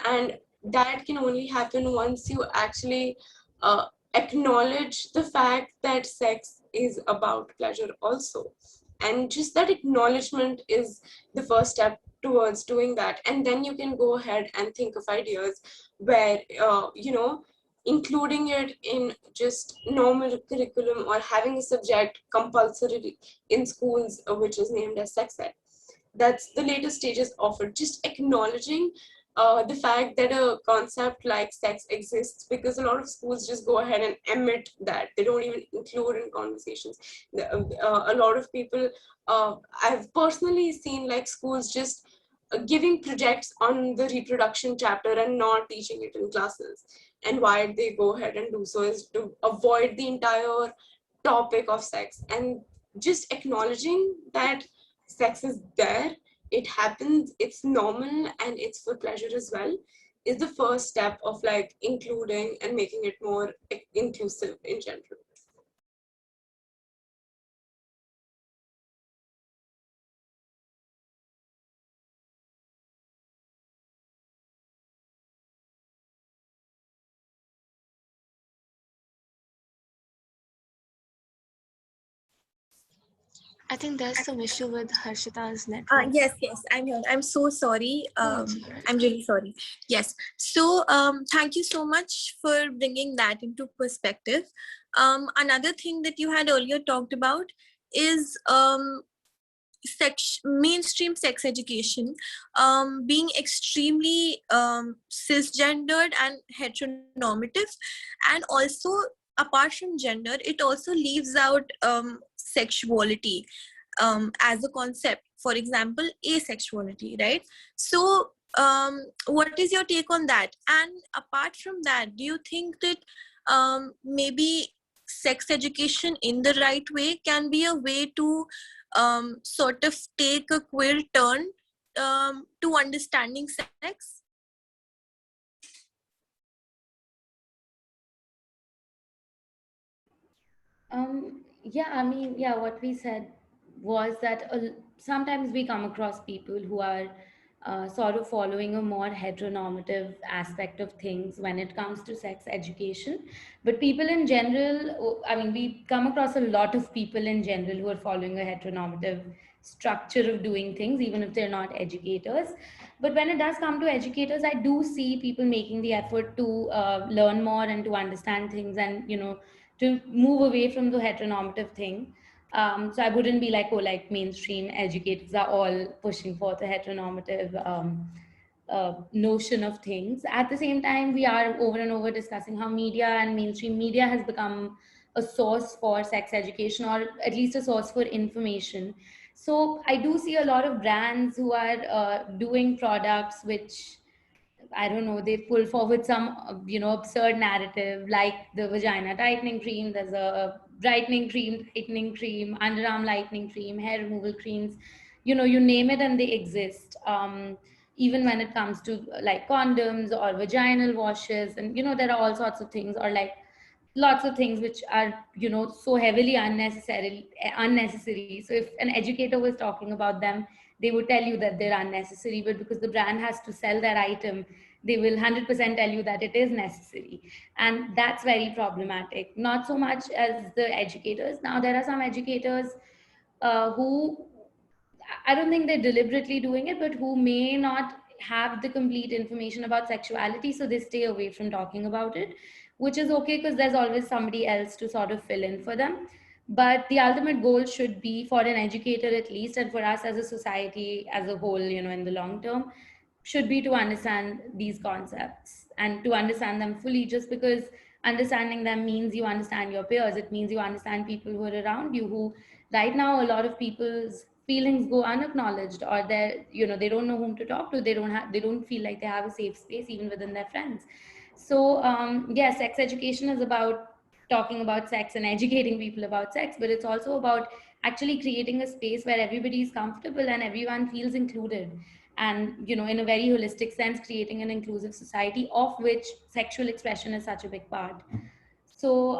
And that can only happen once you actually acknowledge the fact that sex is about pleasure also. And just that acknowledgement is the first step towards doing that. And then you can go ahead and think of ideas where including it in just normal curriculum, or having a subject compulsory in schools, which is named as sex ed. That's the later stages of it, just acknowledging the fact that a concept like sex exists, because a lot of schools just go ahead and admit that they don't even include in conversations. A lot of people, I've personally seen like schools just giving projects on the reproduction chapter and not teaching it in classes. And why they go ahead and do so is to avoid the entire topic of sex. And just acknowledging that sex is there, it happens, it's normal, and it's for pleasure as well, is the first step of like including and making it more inclusive in general. I think there's some issue with Harshita's network. Yes, I'm here. I'm so sorry. I'm really sorry. Yes. So thank you so much for bringing that into perspective. Another thing that you had earlier talked about is mainstream sex education being extremely cisgendered and heteronormative, and also apart from gender, it also leaves out sexuality as a concept. For example, asexuality, right? So what is your take on that? And apart from that, do you think that maybe sex education in the right way can be a way to sort of take a queer turn to understanding sex? Yeah, I mean, yeah, what we said was that sometimes we come across people who are sort of following a more heteronormative aspect of things when it comes to sex education. But people in general, I mean, we come across a lot of people in general who are following a heteronormative structure of doing things, even if they're not educators. But when it does come to educators, I do see people making the effort to learn more and to understand things, and to move away from the heteronormative thing. So I wouldn't be like, oh, like mainstream educators are all pushing forth a heteronormative notion of things. At the same time, we are over and over discussing how media and mainstream media has become a source for sex education, or at least a source for information. So I do see a lot of brands who are doing products which, I don't know, they pull forward some, absurd narrative, like the vagina tightening cream, there's a brightening cream, tightening cream, underarm lightening cream, hair removal creams, you name it and they exist. Even when it comes to like condoms or vaginal washes, and, there are all sorts of things, or like lots of things which are, so heavily unnecessary. So if an educator was talking about them, they would tell you that they're unnecessary, but because the brand has to sell that item, they will 100% tell you that it is necessary. And that's very problematic, not so much as the educators. Now there are some educators who, I don't think they're deliberately doing it, but who may not have the complete information about sexuality, so they stay away from talking about it, which is okay because there's always somebody else to sort of fill in for them. But the ultimate goal should be, for an educator at least, and for us as a society as a whole, in the long term, should be to understand these concepts and to understand them fully. Just because understanding them means you understand your peers, it means you understand people who are around you, who right now a lot of people's feelings go unacknowledged, or they don't know whom to talk to, they don't feel like they have a safe space even within their friends. So yeah, sex education is about talking about sex and educating people about sex, but it's also about actually creating a space where everybody is comfortable and everyone feels included, and in a very holistic sense, creating an inclusive society of which sexual expression is such a big part. So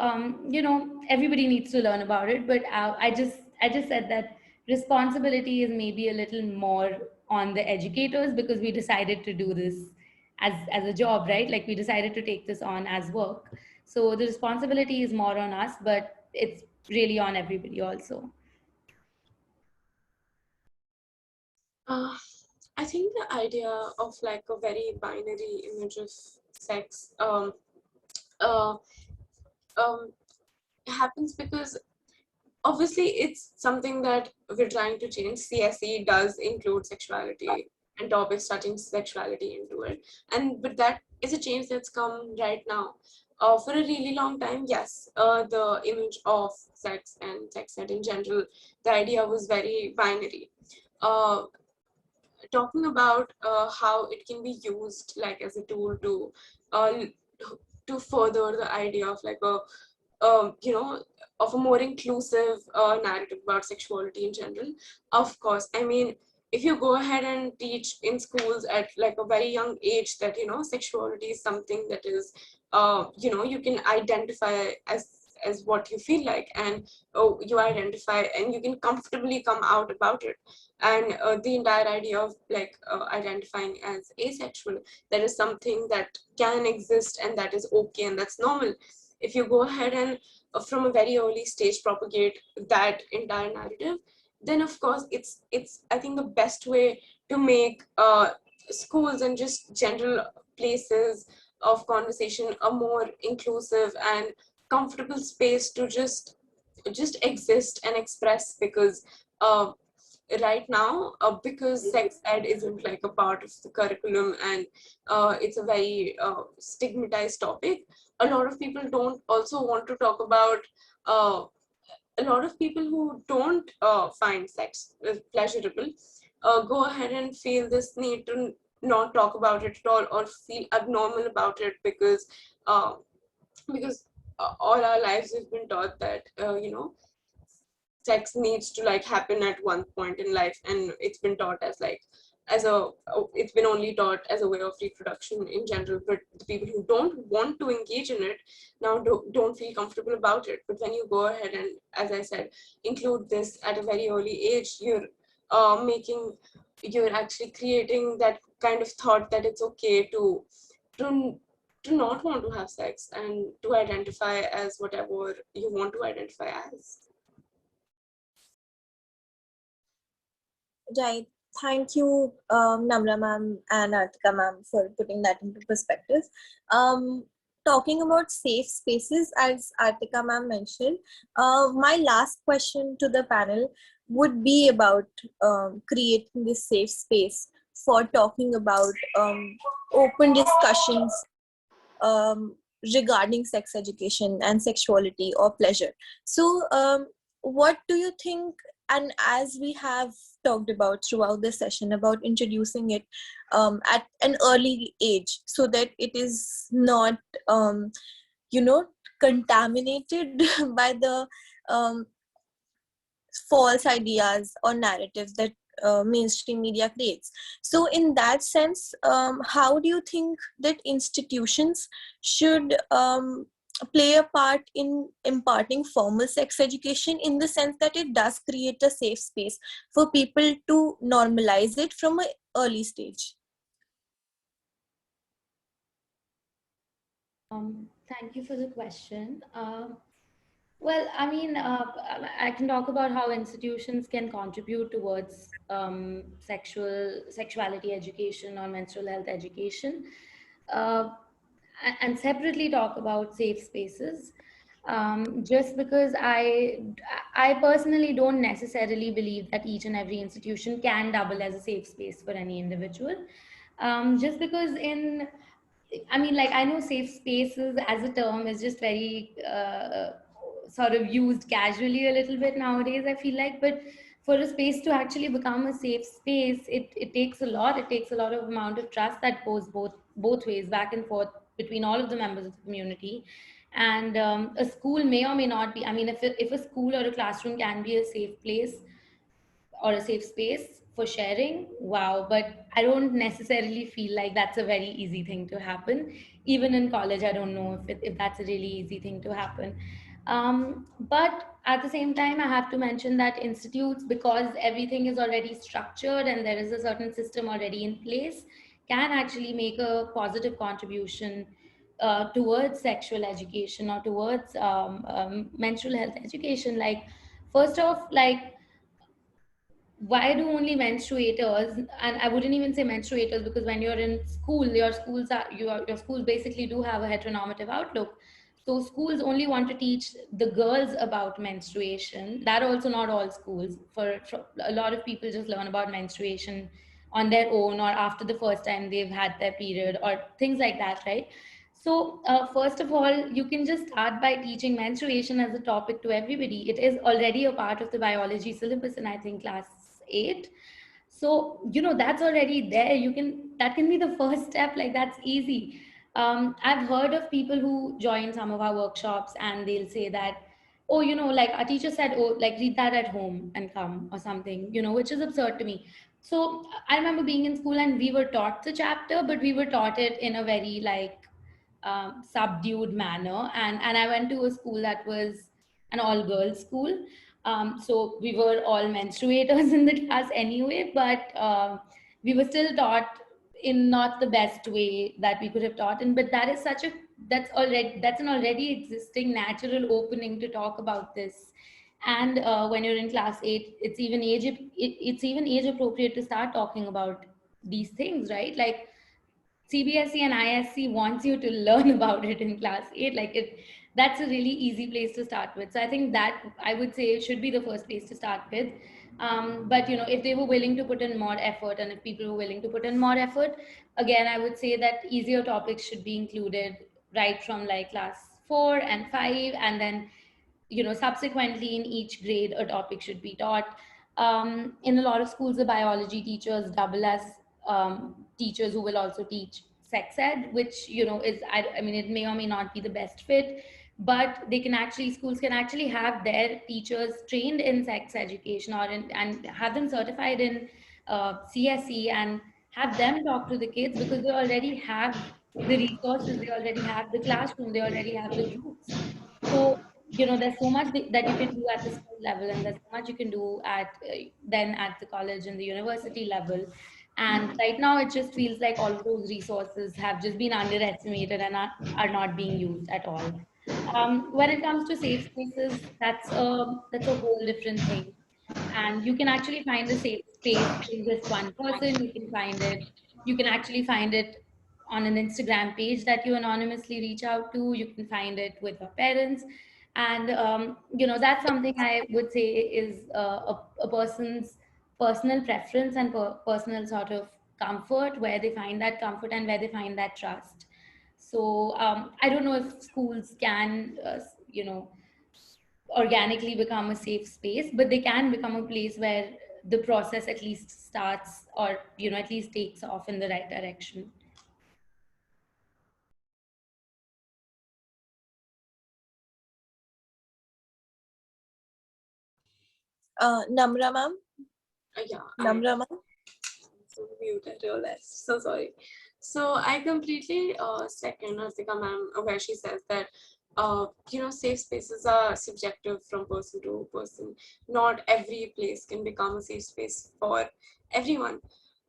everybody needs to learn about it, but I just said that responsibility is maybe a little more on the educators, because we decided to do this as a job, right? Like, we decided to take this on as work, so the responsibility is more on us, but it's really on everybody also. I think the idea of like a very binary image of sex uh, happens because obviously it's something that we're trying to change. CSE does include sexuality and topics touching sexuality into it, but that is a change that's come right now. For a really long time, yes, the image of sex and sex ed in general, the idea was very binary. Uh, Talking about how it can be used like as a tool uh, to further the idea of like a you know, of a more inclusive narrative about sexuality in general. Of course, I mean, if you go ahead and teach in schools at like a very young age that, you know, sexuality is something that is, you know, you can identify as what you feel like, and you identify and you can comfortably come out about it, and the entire idea of like identifying as asexual, that is something that can exist and that is okay and that's normal. If you go ahead and from a very early stage propagate that entire narrative, then of course it's I think the best way to make schools and just general places of conversation a more inclusive and comfortable space to just exist and express, because uh, right now, because sex ed isn't like a part of the curriculum, and it's a very stigmatized topic, a lot of people don't also want to talk about, a lot of people who don't find sex pleasurable go ahead and feel this need to not talk about it at all, or feel abnormal about it, uh, because all our lives we've been taught that sex needs to like happen at one point in life, and it's been taught as like it's been only taught as a way of reproduction in general. But the people who don't want to engage in it now don't feel comfortable about it. But when you go ahead and, as I said, include this at a very early age, you're actually creating that kind of thought that it's okay to to not want to have sex and to identify as whatever you want to identify as. Right. Thank you, Namrah ma'am and Artika ma'am, for putting that into perspective. Talking about safe spaces, as Artika ma'am mentioned, my last question to the panel would be about creating this safe space for talking about open discussions regarding sex education and sexuality or pleasure. So what do you think, and as we have talked about throughout the session about introducing it at an early age so that it is not contaminated by the false ideas or narratives that mainstream media creates. So in that sense, how do you think that institutions should play a part in imparting formal sex education, in the sense that it does create a safe space for people to normalize it from an early stage? Thank you for the question. Well, I mean, I can talk about how institutions can contribute towards sexuality education or menstrual health education, uh, and separately talk about safe spaces. Just because I personally don't necessarily believe that each and every institution can double as a safe space for any individual. Just because I mean, like, I know safe spaces as a term is just very sort of used casually a little bit nowadays, I feel like. But for a space to actually become a safe space, it takes a lot. It takes a lot of amount of trust that goes both ways, back and forth between all of the members of the community. And a school may or may not be. I mean, if a school or a classroom can be a safe place or a safe space for sharing, wow. But I don't necessarily feel like that's a very easy thing to happen. Even in college, I don't know if that's a really easy thing to happen. But at the same time, I have to mention that institutes, because everything is already structured and there is a certain system already in place, can actually make a positive contribution towards sexual education or towards menstrual health education. Like, first off, like, why do only menstruators, and I wouldn't even say menstruators, because when you're in school, your schools basically do have a heteronormative outlook. So schools only want to teach the girls about menstruation. That also not all schools. For a lot of people just learn about menstruation on their own, or after the first time they've had their period, or things like that, right? So first of all, you can just start by teaching menstruation as a topic to everybody. It is already a part of the biology syllabus in, I think, class 8. So that's already there. That can be the first step. Like, that's easy. I've heard of people who join some of our workshops and they'll say that, oh, like, our teacher said, oh, like, read that at home and come, or something, which is absurd to me. So I remember being in school and we were taught the chapter, but we were taught it in a very, like, subdued manner. And I went to a school that was an all girls school. So we were all menstruators in the class anyway, but we were still taught in not the best way that we could have taught. And but that is that's an already existing natural opening to talk about this. And when you're in class 8, it's even age appropriate to start talking about these things, right? Like, CBSE and ISC wants you to learn about it in class 8. Like, that's a really easy place to start with. So I think that, I would say, should be the first place to start with. But if they were willing to put in more effort, and if people were willing to put in more effort, again, I would say that easier topics should be included right from like class 4 and 5, and then subsequently in each grade a topic should be taught. In a lot of schools, the biology teachers double as teachers who will also teach sex ed, which is, I mean, it may or may not be the best fit, but schools can actually have their teachers trained in sex education, and have them certified in CSE, and have them talk to the kids, because they already have the resources, they already have the classroom, they already have the groups. So there's so much that you can do at the school level, and there's so much you can do then at the college and the university level. And right now it just feels like all of those resources have just been underestimated and are not being used at all. When it comes to safe spaces, that's a whole different thing. And you can actually find a safe space in just one person. You can actually find it on an Instagram page that you anonymously reach out to. You can find it with your parents. And that's something I would say is a person's personal preference and personal sort of comfort, where they find that comfort and where they find that trust. So I don't know if schools can organically become a safe space, but they can become a place where the process at least starts, or at least takes off in the right direction. Namrah ma'am? Yeah. Namrah ma'am? So muted, realized. So sorry. So I completely second Artika ma'am where she says that safe spaces are subjective from person to person. Not every place can become a safe space for everyone.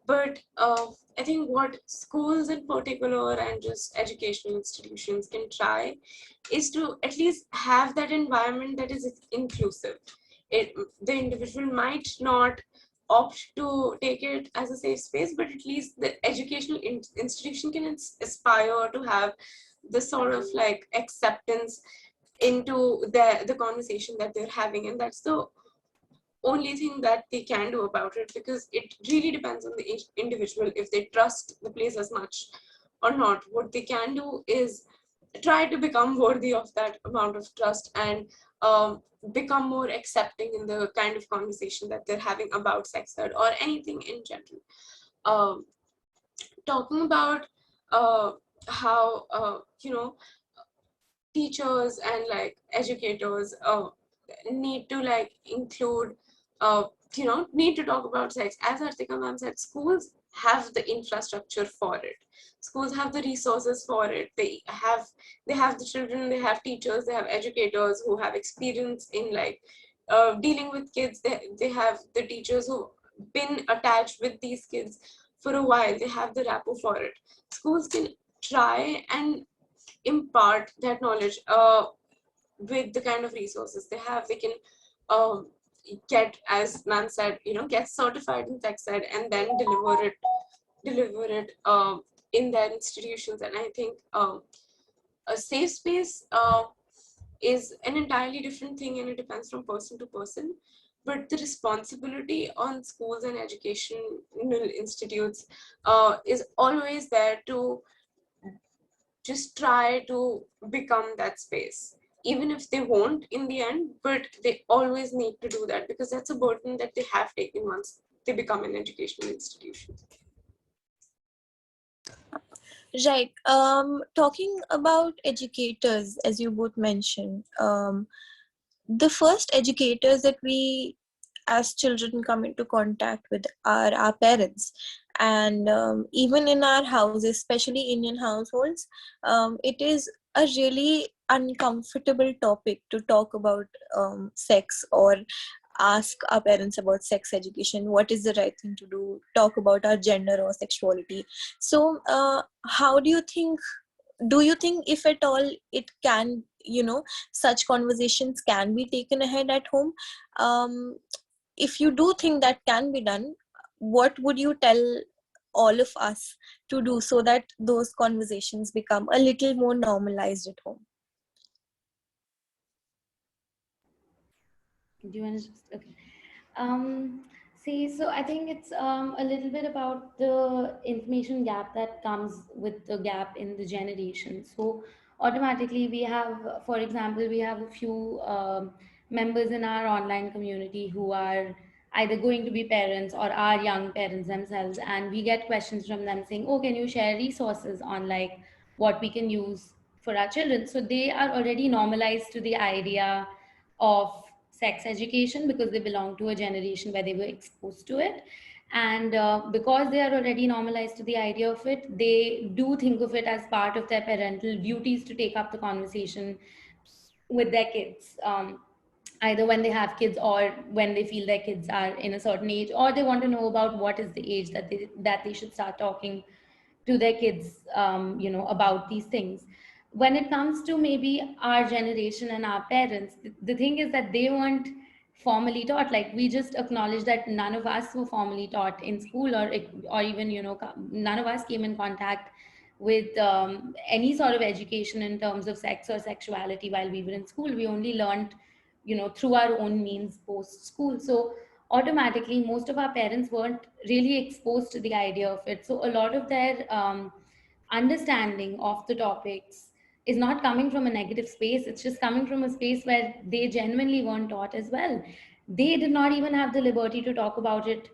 But I think what schools in particular and just educational institutions can try is to at least have that environment that is inclusive. The individual might not opt to take it as a safe space, but at least the educational institution can aspire to have the sort of like acceptance into the conversation that they're having, and that's the only thing that they can do about it, because it really depends on the individual if they trust the place as much or not. What they can do is try to become worthy of that amount of trust, and become more accepting in the kind of conversation that they're having about sex ed or anything in general. Talking about how teachers and like educators need to like include need to talk about sex. As Artika ma'am said, schools have the infrastructure for it, schools have the resources for it, they have the children, they have teachers, they have educators who have experience in like dealing with kids, they have the teachers who've been attached with these kids for a while, they have the rapport for it. Schools can try and impart that knowledge with the kind of resources they have. They can get, as ma'am said, get certified in sex ed and then deliver it in their institutions. And I think a safe space is an entirely different thing, and it depends from person to person. But the responsibility on schools and educational institutes is always there to just try to become that space, even if they won't in the end, but they always need to do that, because that's a burden that they have taken once they become an educational institution. Right. Talking about educators, as you both mentioned, the first educators that we as children come into contact with are our parents. And even in our houses, especially Indian households, it is a really uncomfortable topic to talk about sex, or ask our parents about sex education, what is the right thing to do, talk about our gender or sexuality. So how do you think, if at all, it can, such conversations can be taken ahead at home? If you do think that can be done, what would you tell all of us to do so that those conversations become a little more normalized at home? Do you want to just, okay. So I think it's a little bit about the information gap that comes with the gap in the generation. So automatically we have, for example, we have a few members in our online community who are either going to be parents or are young parents themselves, and we get questions from them saying, "Oh, can you share resources on like what we can use for our children?" So they are already normalized to the idea of sex education because they belong to a generation where they were exposed to it. And because they are already normalized to the idea of it, they do think of it as part of their parental duties to take up the conversation with their kids, either when they have kids or when they feel their kids are in a certain age, or they want to know about what is the age that they should start talking to their kids, about these things. When it comes to maybe our generation and our parents, the thing is that they weren't formally taught. Like, we just acknowledge that none of us were formally taught in school, or even, none of us came in contact with any sort of education in terms of sex or sexuality while we were in school. We only learned, through our own means post school. So automatically most of our parents weren't really exposed to the idea of it, so a lot of their understanding of the topics is not coming from a negative space. It's just coming from a space where they genuinely weren't taught as well. They did not even have the liberty to talk about it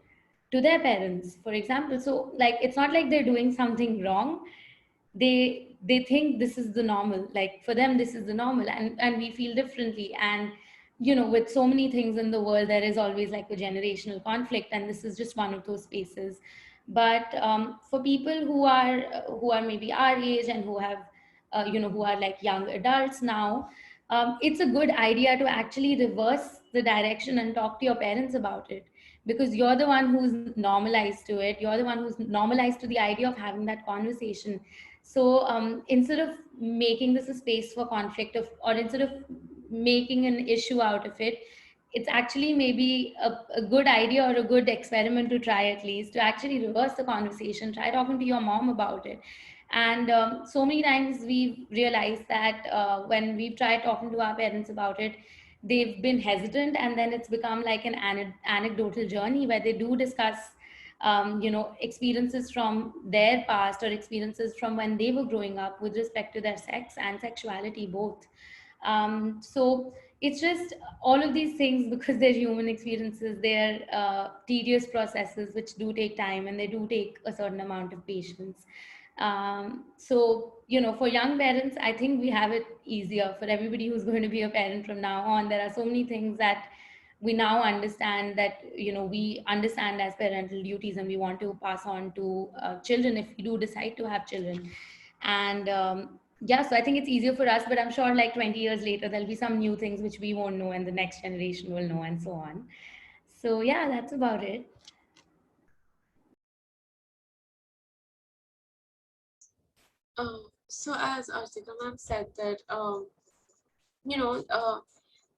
to their parents, for example. So like, it's not like they're doing something wrong. They think this is the normal. Like, for them this is the normal, and we feel differently. And with so many things in the world, there is always like a generational conflict, and this is just one of those spaces. But for people who are maybe our age and who have who are like young adults now, it's a good idea to actually reverse the direction and talk to your parents about it, because you're the one who's normalized to it. You're the one who's normalized to the idea of having that conversation. So instead of making this a space for conflict, or instead of making an issue out of it, it's actually maybe a good idea or a good experiment to try, at least to actually reverse the conversation. Try talking to your mom about it. And so many times we've realized that when we've tried talking to our parents about it, they've been hesitant, and then it's become like an anecdotal journey where they do discuss experiences from their past, or experiences from when they were growing up with respect to their sex and sexuality both. So it's just all of these things, because they're human experiences. They're tedious processes which do take time, and they do take a certain amount of patience. So for young parents, I think we have it easier. For everybody who's going to be a parent from now on, there are so many things that we now understand, that we understand as parental duties, and we want to pass on to children if we do decide to have children. And yeah, so I think it's easier for us, but I'm sure like 20 years later there'll be some new things which we won't know and the next generation will know, and so on. So yeah, that's about it. So as Artika ma'am said that you know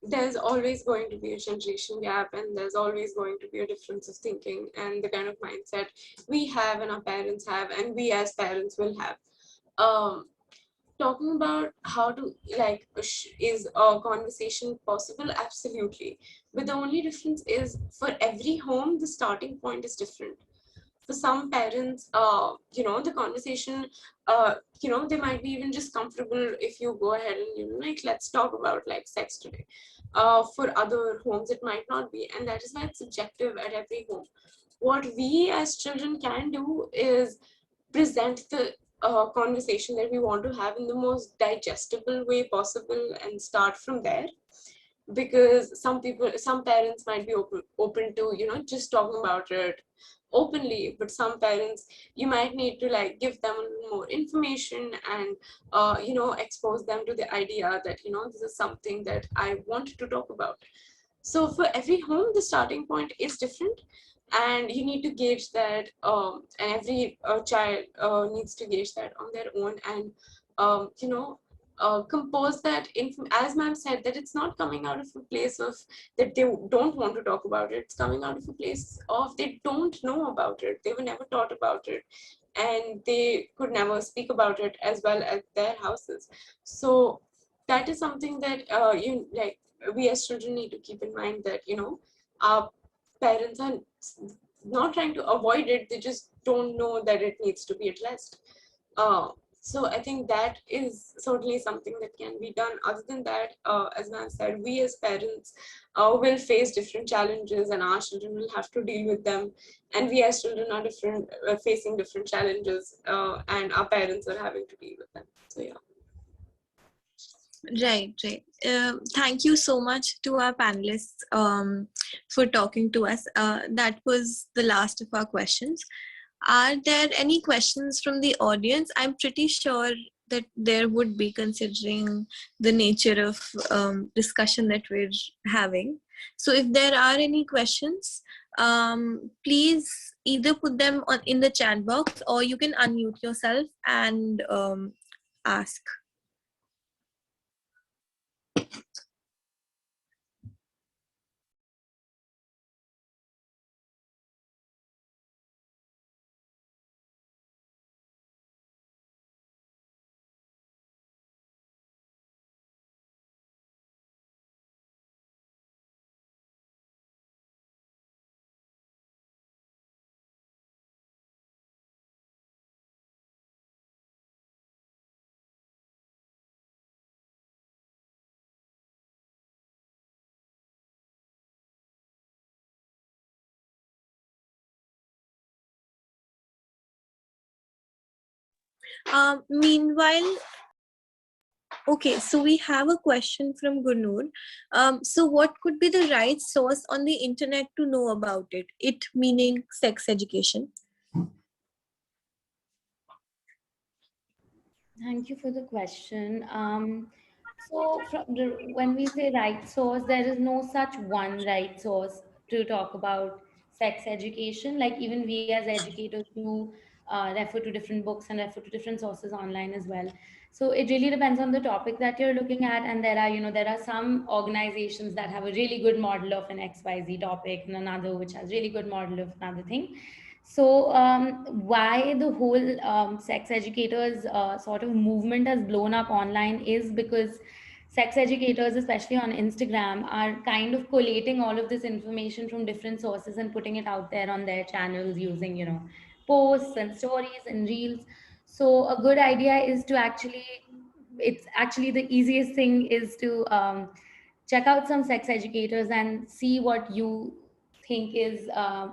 there's always going to be a generation gap, and there's always going to be a difference of thinking and the kind of mindset we have and our parents have and we as parents will have. Um, Talking about how to is a conversation possible? Absolutely, but the only difference is for every home the starting point is different. For some parents, the conversation, they might be even just comfortable if you go ahead and like, let's talk about like sex today. For other homes it might not be, and that is why it's subjective at every home. What we as children can do is present the conversation that we want to have in the most digestible way possible and start from there, because some parents might be open to just talking about it openly, but some parents, you might need to like give them a little more information and expose them to the idea that this is something that I want to talk about. So for every home the starting point is different, and you need to gauge that, and every child needs to gauge that on their own, and compose that as ma'am said, that it's not coming out of a place of that they don't want to talk about it. It's coming out of a place of they don't know about it, they were never taught about it, and they could never speak about it as well at their houses. So that is something that we as children need to keep in mind, that our parents are not trying to avoid it, they just don't know that it needs to be addressed. So I think that is certainly something that can be done. Other than that, as Nan said, we as parents will face different challenges, and our children will have to deal with them. And we as children are facing different challenges, and our parents are having to deal with them. So yeah. Right. Thank you so much to our panelists for talking to us. That was the last of our questions. Are there any questions from the audience? I'm pretty sure that there would be, considering the nature of discussion that we're having. So if there are any questions, please either put them in the chat box, or you can unmute yourself and ask. Meanwhile, okay, so we have a question from Gurnur. So what could be the right source on the internet to know about it? It meaning sex education. Thank you for the question. So when we say right source, there is no such one right source to talk about sex education. Like even we as educators do refer to different books and refer to different sources online as well. So it really depends on the topic that you're looking at. And there are some organizations that have a really good model of an XYZ topic and another which has really good model of another thing. So why the whole sex educators sort of movement has blown up online is because sex educators, especially on Instagram, are kind of collating all of this information from different sources and putting it out there on their channels using, posts and stories and reels. So a good idea is to it's actually the easiest thing is to check out some sex educators and see what you think is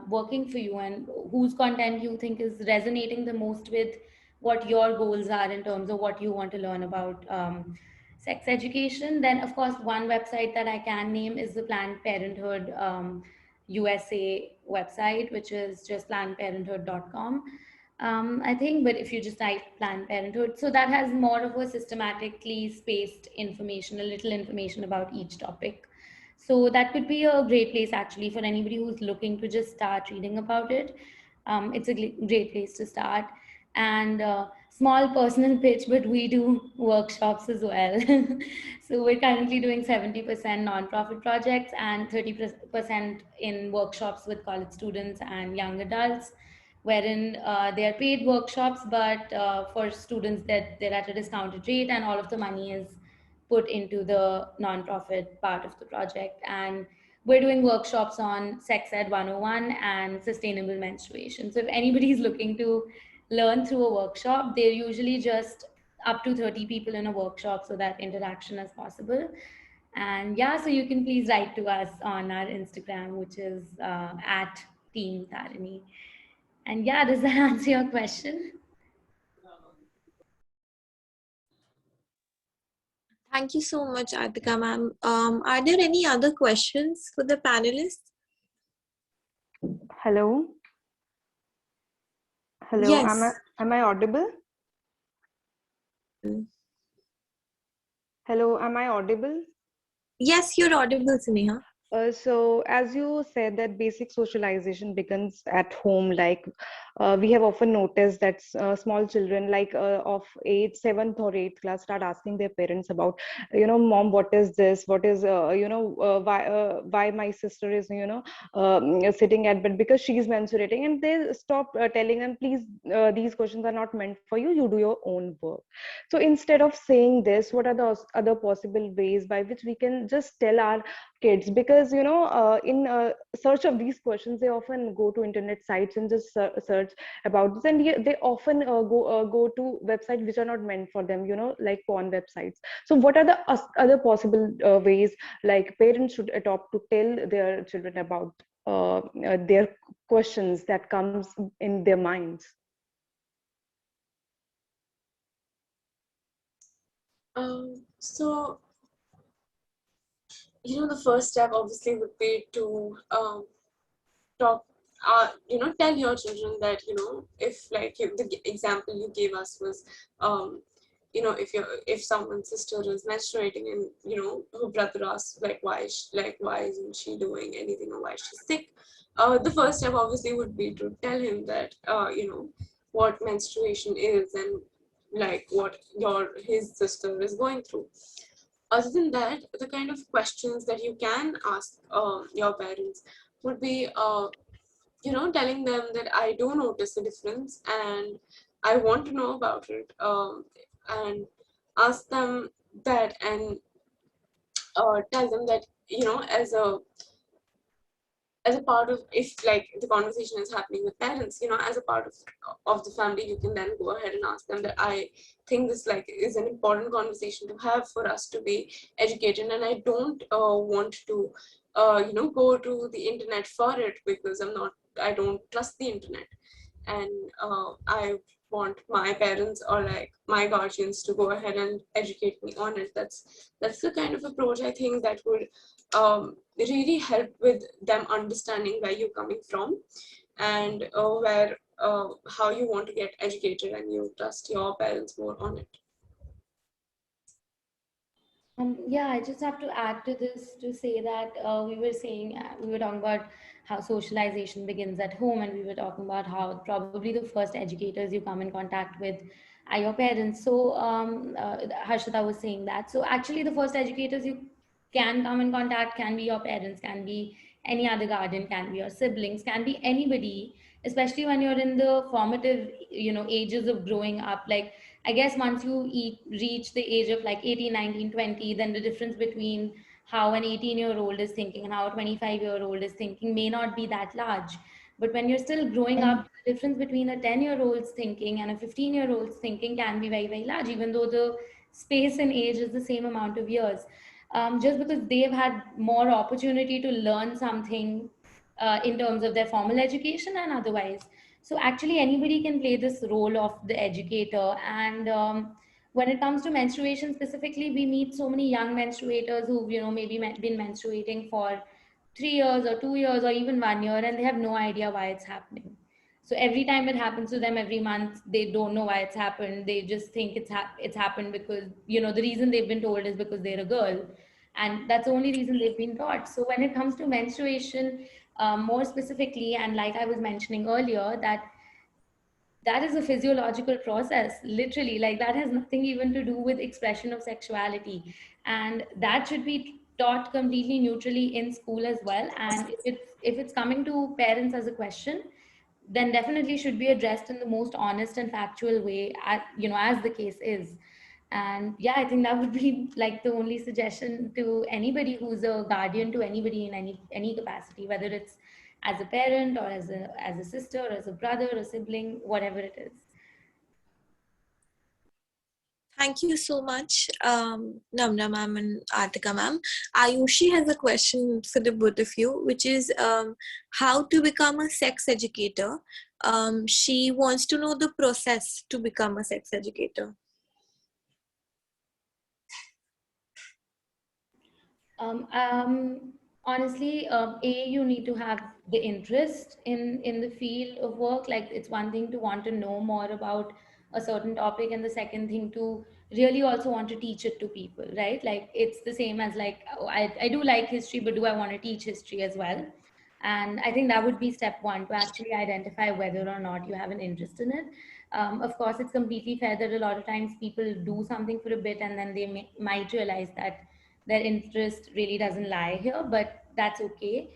working for you and whose content you think is resonating the most with what your goals are in terms of what you want to learn about sex education. Then, of course, one website that I can name is the Planned Parenthood USA website, which is just plannedparenthood.com. I think, but if you just type Planned Parenthood, so that has more of a systematically spaced information, a little information about each topic. So that could be a great place actually for anybody who's looking to just start reading about it. It's a great place to start. And small personal pitch, but we do workshops as well. So we're currently doing 70% nonprofit projects and 30% in workshops with college students and young adults, wherein they are paid workshops, but for students that they're at a discounted rate, and all of the money is put into the nonprofit part of the project. And we're doing workshops on Sex Ed 101 and sustainable menstruation. So if anybody is looking to learn through a workshop, they're usually just up to 30 people in a workshop, so that interaction is possible. And yeah, so you can please write to us on our Instagram, which is at Team Taarini. And yeah, does that answer your question? Thank you so much, Artika ma'am. Are there any other questions for the panelists? Hello. Hello. Yes. Am I audible? Hello. Am I audible? Yes, you're audible, Sneha. So as you said that basic socialization begins at home, like we have often noticed that small children like of 7th or 8th class start asking their parents about, mom, what is this? What is, why my sister is, sitting at bed because she is menstruating, and they stop telling them, please, these questions are not meant for you. You do your own work. So instead of saying this, what are the other possible ways by which we can just tell our kids? Because because in search of these questions, they often go to internet sites and just search about this, and they often go to websites which are not meant for them, like porn websites. So what are the other possible ways like parents should adopt to tell their children about their questions that comes in their minds? So, the first step obviously would be to talk, tell your children that, if like the example you gave us was, if someone's sister is menstruating and, her brother asks like, why isn't she doing anything, or why is she sick? The first step obviously would be to tell him that, what menstruation is and like what his sister is going through. Other than that, the kind of questions that you can ask your parents would be, telling them that I do notice a difference and I want to know about it, and ask them that, and tell them that, as a part of, if like the conversation is happening with parents, as a part of the family, you can then go ahead and ask them that I think this like is an important conversation to have for us to be educated, and I don't want to go to the internet for it because I don't trust the internet, and I want my parents or like my guardians to go ahead and educate me on it. That's the kind of approach I think that would really help with them understanding where you're coming from, and where how you want to get educated, and you trust your parents more on it. Yeah, I just have to add to this to say that we were talking about how socialization begins at home, and we were talking about how probably the first educators you come in contact with are your parents. So Harshita was saying that. So actually, the first educators you can come in contact can be your parents, can be any other guardian, can be your siblings, can be anybody, especially when you're in the formative, ages of growing up. Like, I guess once you reach the age of like 18, 19, 20, then the difference between how an 18-year-old is thinking and how a 25-year-old is thinking may not be that large. But when you're still growing up, the difference between a 10-year-old's thinking and a 15-year-old's thinking can be very, very large, even though the space and age is the same amount of years. Just because they've had more opportunity to learn something in terms of their formal education and otherwise. So actually anybody can play this role of the educator. And when it comes to menstruation specifically, we meet so many young menstruators who've, maybe been menstruating for 3 years or 2 years or even 1 year, and they have no idea why it's happening. So every time it happens to them every month, they don't know why it's happened. They just think it's happened because, the reason they've been told is because they're a girl. And that's the only reason they've been taught. So when it comes to menstruation, more specifically, and like I was mentioning earlier, that is a physiological process, literally. Like, that has nothing even to do with expression of sexuality, and that should be taught completely neutrally in school as well. And if it's coming to parents as a question, then definitely should be addressed in the most honest and factual way, as the case is. And yeah, I think that would be like the only suggestion to anybody who's a guardian to anybody in any capacity, whether it's as a parent or as a sister or as a brother or sibling, whatever it is. Thank you so much, Namrah ma'am and Artika ma'am. Ayushi has a question for the both of you, which is how to become a sex educator. She wants to know the process to become a sex educator. Honestly, you need to have the interest in the field of work. Like, it's one thing to want to know more about a certain topic, and the second thing to really also want to teach it to people, right? Like, it's the same as like, I do like history, but do I want to teach history as well? And I think that would be step one, to actually identify whether or not you have an interest in it. Of course, it's completely fair that a lot of times people do something for a bit and then they might realize that their interest really doesn't lie here, but that's okay.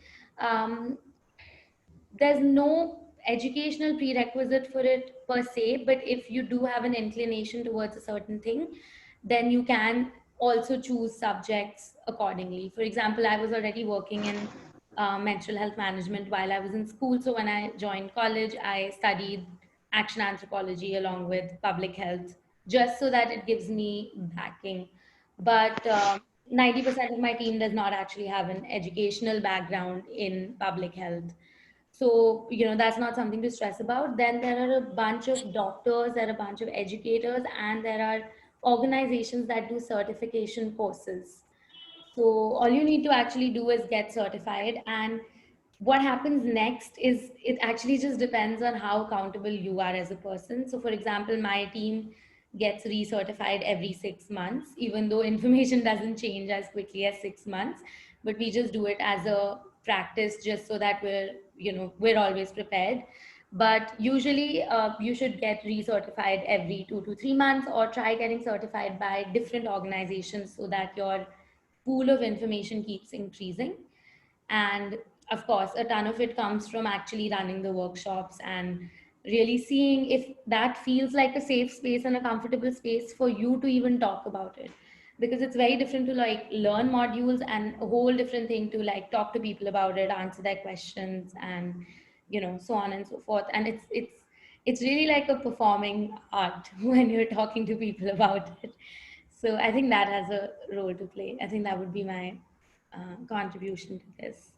There's no educational prerequisite for it per se, but if you do have an inclination towards a certain thing, then you can also choose subjects accordingly. For example, I was already working in mental health management while I was in school. So when I joined college, I studied action anthropology along with public health, just so that it gives me backing. But 90% of my team does not actually have an educational background in public health. So, that's not something to stress about. Then there are a bunch of doctors, there are a bunch of educators, and there are organizations that do certification courses. So all you need to actually do is get certified. And what happens next is it actually just depends on how accountable you are as a person. So for example, my team gets recertified every 6 months, even though information doesn't change as quickly as 6 months, but we just do it as a practice just so that we're always prepared. But usually you should get recertified every 2 to 3 months, or try getting certified by different organizations so that your pool of information keeps increasing. And of course, a ton of it comes from actually running the workshops and really seeing if that feels like a safe space and a comfortable space for you to even talk about it. Because it's very different to like learn modules, and a whole different thing to like talk to people about it, answer their questions, and so on and so forth. And it's really like a performing art when you're talking to people about it. So I think that has a role to play. I think that would be my contribution to this.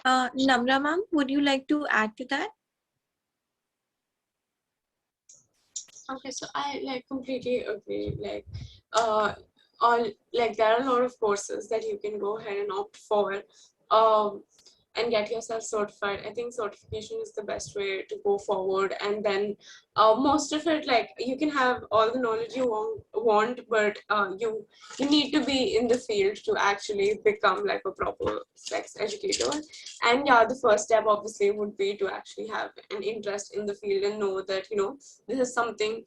Namrah ma'am, would you like to add to that? Okay, so I like completely agree. Like, all like there are a lot of courses that you can go ahead and opt for, and get yourself certified. I think certification is the best way to go forward. And then, most of it, like you can have all the knowledge you want, but you need to be in the field to actually become like a proper sex educator. And yeah, the first step obviously would be to actually have an interest in the field and know that this is something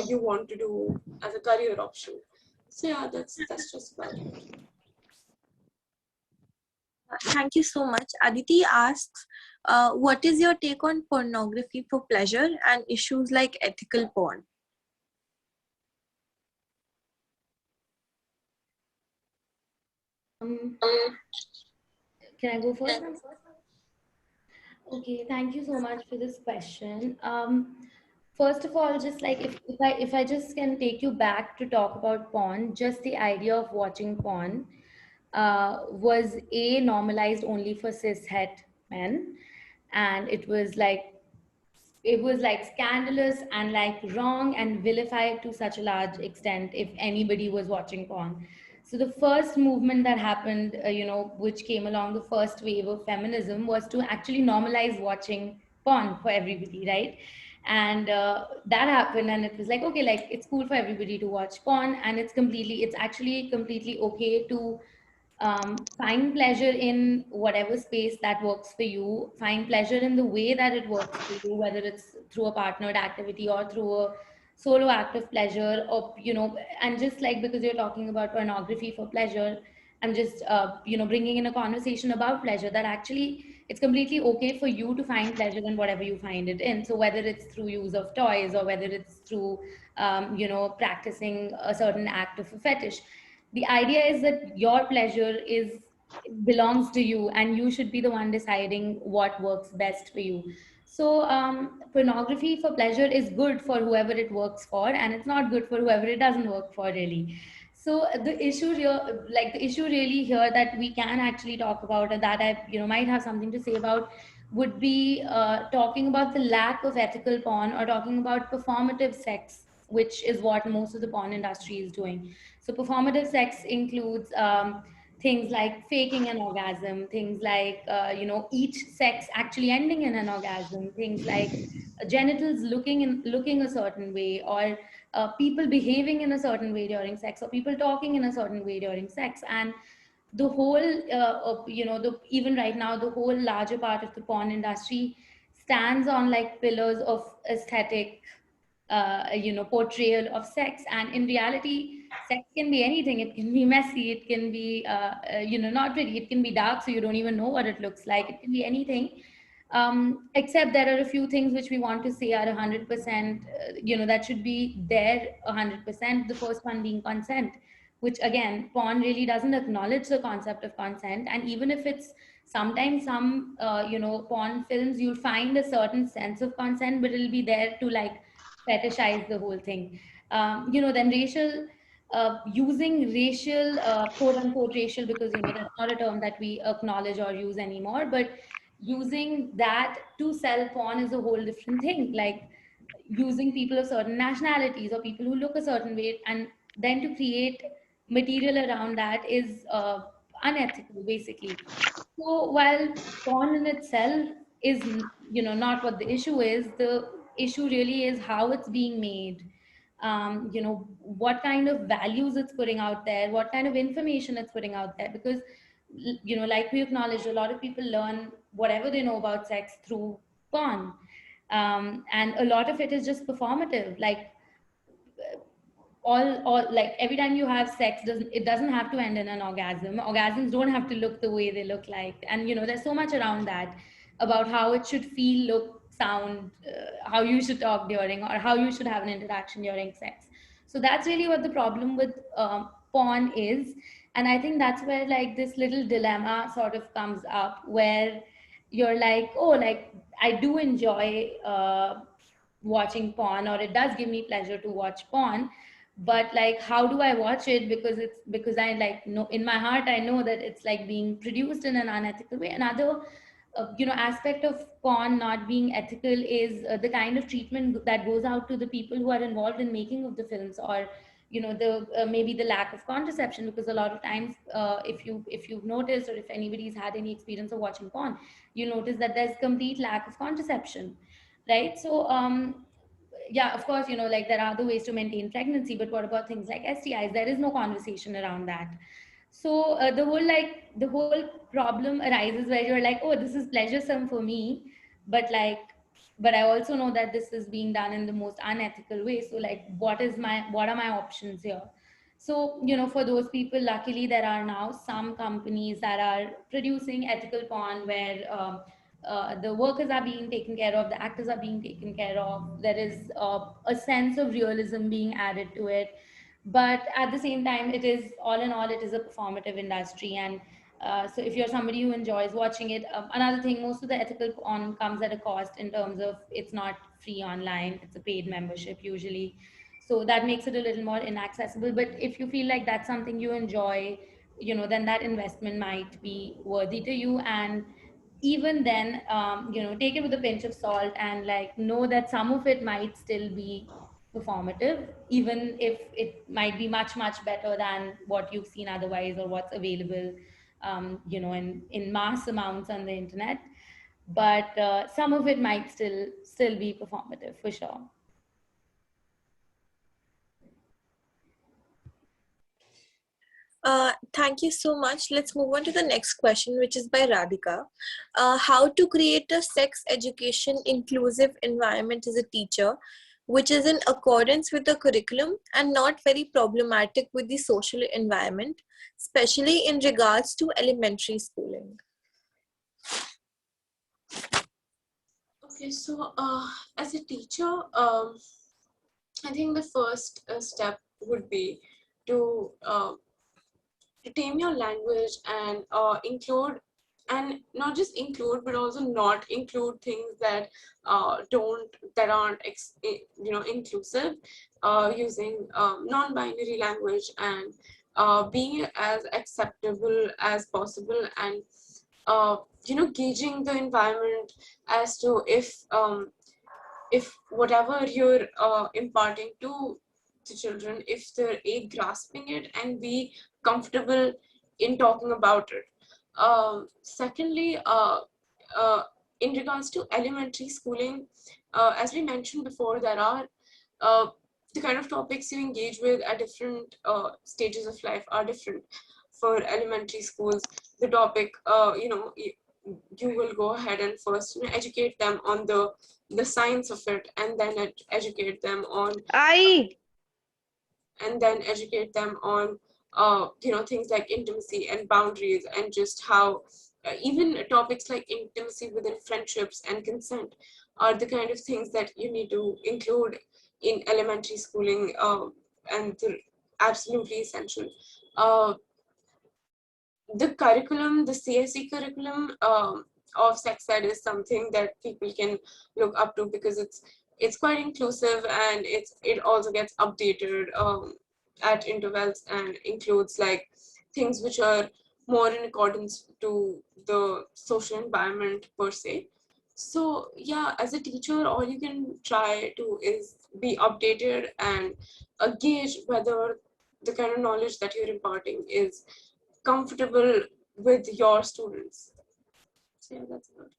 you want to do as a career option. So yeah, that's just about it. Thank you so much. Aditi asks, what is your take on pornography for pleasure and issues like ethical porn? Can I go first? Okay, thank you so much for this question. First of all, just like if I just can take you back to talk about porn, just the idea of watching porn was normalized only for cishet men, and it was like scandalous and like wrong and vilified to such a large extent if anybody was watching porn. So the first movement that happened, which came along, the first wave of feminism, was to actually normalize watching porn for everybody, right? And that happened, and it was like, okay, like it's cool for everybody to watch porn, and it's actually completely okay to find pleasure in whatever space that works for you. Find pleasure in the way that it works for you, whether it's through a partnered activity or through a solo act of pleasure, or and just like because you're talking about pornography for pleasure, I'm just bringing in a conversation about pleasure, that actually it's completely okay for you to find pleasure in whatever you find it in. So whether it's through use of toys, or whether it's through practicing a certain act of a fetish, the idea is that your pleasure belongs to you, and you should be the one deciding what works best for you. So pornography for pleasure is good for whoever it works for, and it's not good for whoever it doesn't work for, really. So the issue here, like the issue really here that we can actually talk about, and that I might have something to say about, would be talking about the lack of ethical porn, or talking about performative sex, which is what most of the porn industry is doing. So performative sex includes things like faking an orgasm, things like each sex actually ending in an orgasm, things like genitals looking a certain way, or people behaving in a certain way during sex, or people talking in a certain way during sex. And the whole even right now, the whole larger part of the porn industry stands on like pillars of aesthetic portrayal of sex. And in reality, sex can be anything. It can be messy, it can be not really, it can be dark, so you don't even know what it looks like, it can be anything. Except there are a few things which we want to say are 100%, that should be there 100%. The first one being consent, which again, porn really doesn't acknowledge the concept of consent. And even if it's sometimes some, porn films, you'll find a certain sense of consent, but it'll be there to like fetishize the whole thing. Then racial, using racial, quote unquote racial, because, that's not a term that we acknowledge or use anymore, but using that to sell porn is a whole different thing. Like using people of certain nationalities or people who look a certain way, and then to create material around that is unethical, basically. So while porn in itself is, not what the issue is, the issue really is how it's being made. What kind of values it's putting out there, what kind of information it's putting out there, because like we acknowledged, a lot of people learn whatever they know about sex through porn, and a lot of it is just performative. Like all like every time you have sex, doesn't have to end in an orgasm. Orgasms don't have to look the way they look like, and there's so much around that, about how it should feel, look, sound, how you should talk during, or how you should have an interaction during sex. So that's really what the problem with porn is. And I think that's where like this little dilemma sort of comes up, where you're like, oh, like I do enjoy watching porn, or it does give me pleasure to watch porn, but like how do I watch it? Because I like know in my heart, I know that it's like being produced in an unethical way. Another aspect of porn not being ethical is the kind of treatment that goes out to the people who are involved in making of the films, or the maybe the lack of contraception, because a lot of times if you've noticed, or if anybody's had any experience of watching porn, you notice that there's complete lack of contraception, right? So yeah, of course, like there are other ways to maintain pregnancy, but what about things like STIs? There is no conversation around that. So the whole problem arises where you're like, oh, this is pleasuresome for me, but but I also know that this is being done in the most unethical way. So like, what are my options here? So, for those people, luckily there are now some companies that are producing ethical porn, where the workers are being taken care of, the actors are being taken care of. There is a sense of realism being added to it. But at the same time, it is, all in all, it is a performative industry. And so if you're somebody who enjoys watching it, another thing, most of the ethical porn comes at a cost, in terms of it's not free online, it's a paid membership usually. So that makes it a little more inaccessible. But if you feel like that's something you enjoy, then that investment might be worthy to you. And even then, take it with a pinch of salt, and like know that some of it might still be performative, even if it might be much, much better than what you've seen otherwise, or what's available, in mass amounts on the internet. But some of it might still be performative, for sure. Thank you so much. Let's move on to the next question, which is by Radhika. How to create a sex education inclusive environment as a teacher, which is in accordance with the curriculum and not very problematic with the social environment, especially in regards to elementary schooling. Okay, so as a teacher, I think the first step would be to tame your language and include, and not just include, but also not include things that aren't inclusive, using non-binary language, and being as acceptable as possible, and gauging the environment as to if whatever you're imparting to the children, if they're grasping it and be comfortable in talking about it. Secondly, in regards to elementary schooling, as we mentioned before, there are the kind of topics you engage with at different stages of life are different. For elementary schools, the topic, you will go ahead and first educate them on the science of it, and then educate them on things like intimacy and boundaries, and just how even topics like intimacy within friendships and consent are the kind of things that you need to include in elementary schooling, and they're absolutely essential. The curriculum, the CSE curriculum of sex ed is something that people can look up to, because it's quite inclusive, and it also gets updated at intervals, and includes like things which are more in accordance to the social environment per se. So yeah, as a teacher, all you can try to is be updated and gauge whether the kind of knowledge that you're imparting is comfortable with your students. So yeah, that's about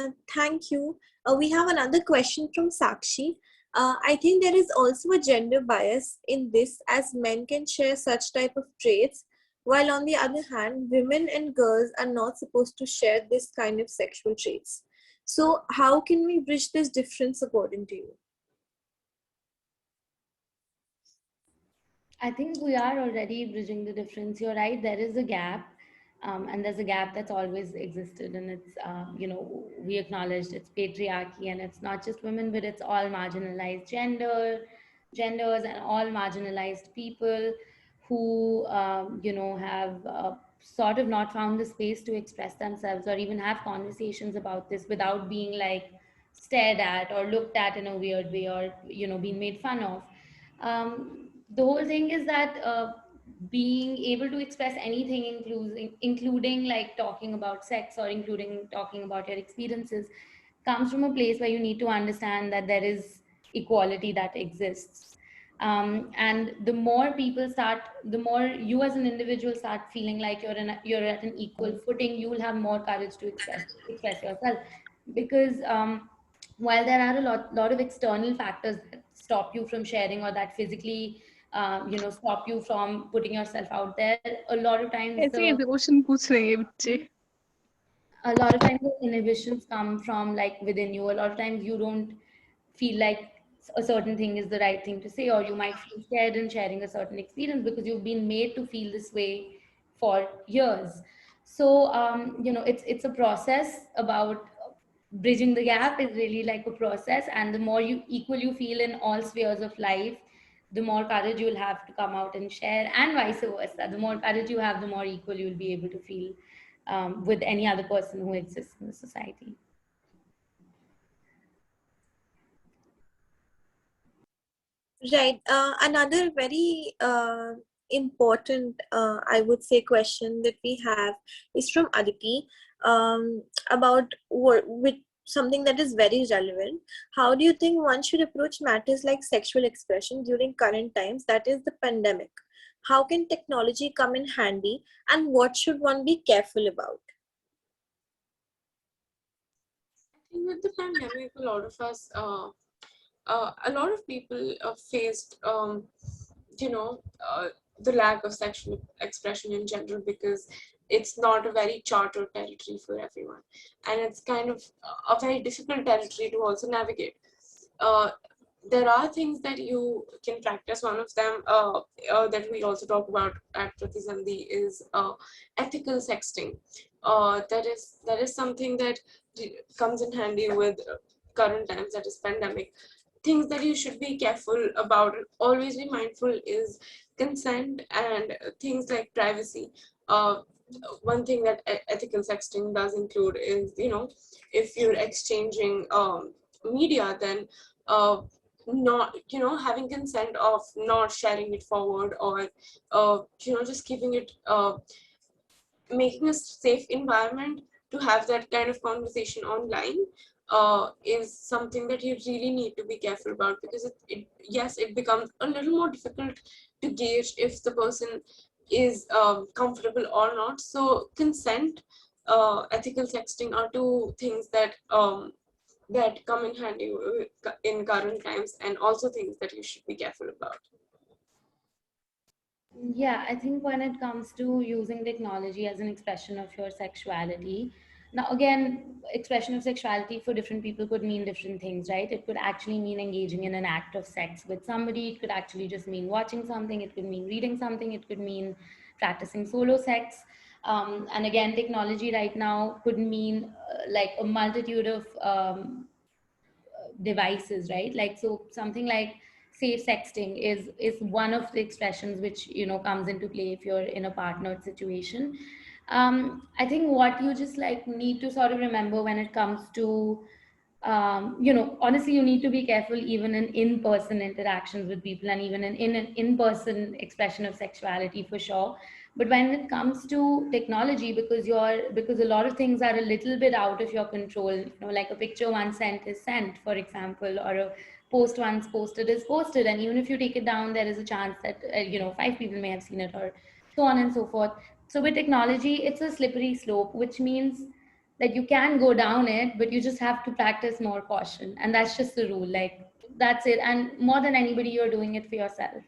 it. Thank you. We have another question from Sakshi. I think there is also a gender bias in this, as men can share such type of traits, while on the other hand, women and girls are not supposed to share this kind of sexual traits. So how can we bridge this difference according to you? I think we are already bridging the difference. You're right, there is a gap, and there's a gap that's always existed, and it's, we acknowledged it's patriarchy, and it's not just women, but it's all marginalized genders and all marginalized people who, have sort of not found the space to express themselves or even have conversations about this without being like stared at or looked at in a weird way, or, being made fun of. The whole thing is that being able to express anything, including like talking about sex or including talking about your experiences, comes from a place where you need to understand that there is equality that exists. And the more people start, the more you as an individual start feeling like you're at an equal footing, you will have more courage to express yourself. Because while there are a lot of external factors that stop you from sharing, or that physically stop you from putting yourself out there, a lot of times ऐसे ही question पूछ रहे हैं बच्चे. a lot of times the inhibitions come from like within you. A lot of times you don't feel like a certain thing is the right thing to say, or you might feel scared in sharing a certain experience because you've been made to feel this way for years. So it's a process about bridging the gap. Is really like a process, and the more equal you feel in all spheres of life, the more courage you'll have to come out and share, and vice versa. The more courage you have, the more equal you'll be able to feel with any other person who exists in the society. Right. Another very important, I would say, question that we have is from Aditi, about with something that is very relevant. How do you think one should approach matters like sexual expression during current times, that is the pandemic? How can technology come in handy, and what should one be careful about? I think with the pandemic, a lot of us, a lot of people faced, the lack of sexual expression in general, because it's not a very chartered territory for everyone, and it's kind of a very difficult territory to also navigate. There are things that you can practice. One of them that we also talk about at Pratisandhi is ethical sexting. That is something that comes in handy with current times, that is pandemic. Things that you should be careful about, always be mindful, is consent and things like privacy. One thing that ethical sexting does include is, if you're exchanging media, then not, having consent of not sharing it forward, or just keeping it, making a safe environment to have that kind of conversation online, is something that you really need to be careful about, because yes, it becomes a little more difficult to gauge if the person is comfortable or not. So consent, ethical sexting are two things that that come in handy in current times, and also things that you should be careful about. Yeah, I think when it comes to using technology as an expression of your sexuality, now again, expression of sexuality for different people could mean different things, right? It could actually mean engaging in an act of sex with somebody. It could actually just mean watching something. It could mean reading something. It could mean practicing solo sex. And again, technology right now could mean like a multitude of devices, right? Like, so something like safe sexting is one of the expressions which, you know, comes into play if you're in a partnered situation. I think what you just like need to sort of remember when it comes to you know, honestly, you need to be careful even in in-person interactions with people, and even in an in-person expression of sexuality, for sure. But when it comes to technology, because a lot of things are a little bit out of your control, you know, like a picture once sent is sent, for example, or a post once posted is posted, and even if you take it down, there is a chance that you know, 5 people may have seen it, or so on and so forth. So with technology, it's a slippery slope, which means that you can go down it, but you just have to practice more caution, and that's just the rule. Like, that's it. And more than anybody, you're doing it for yourself.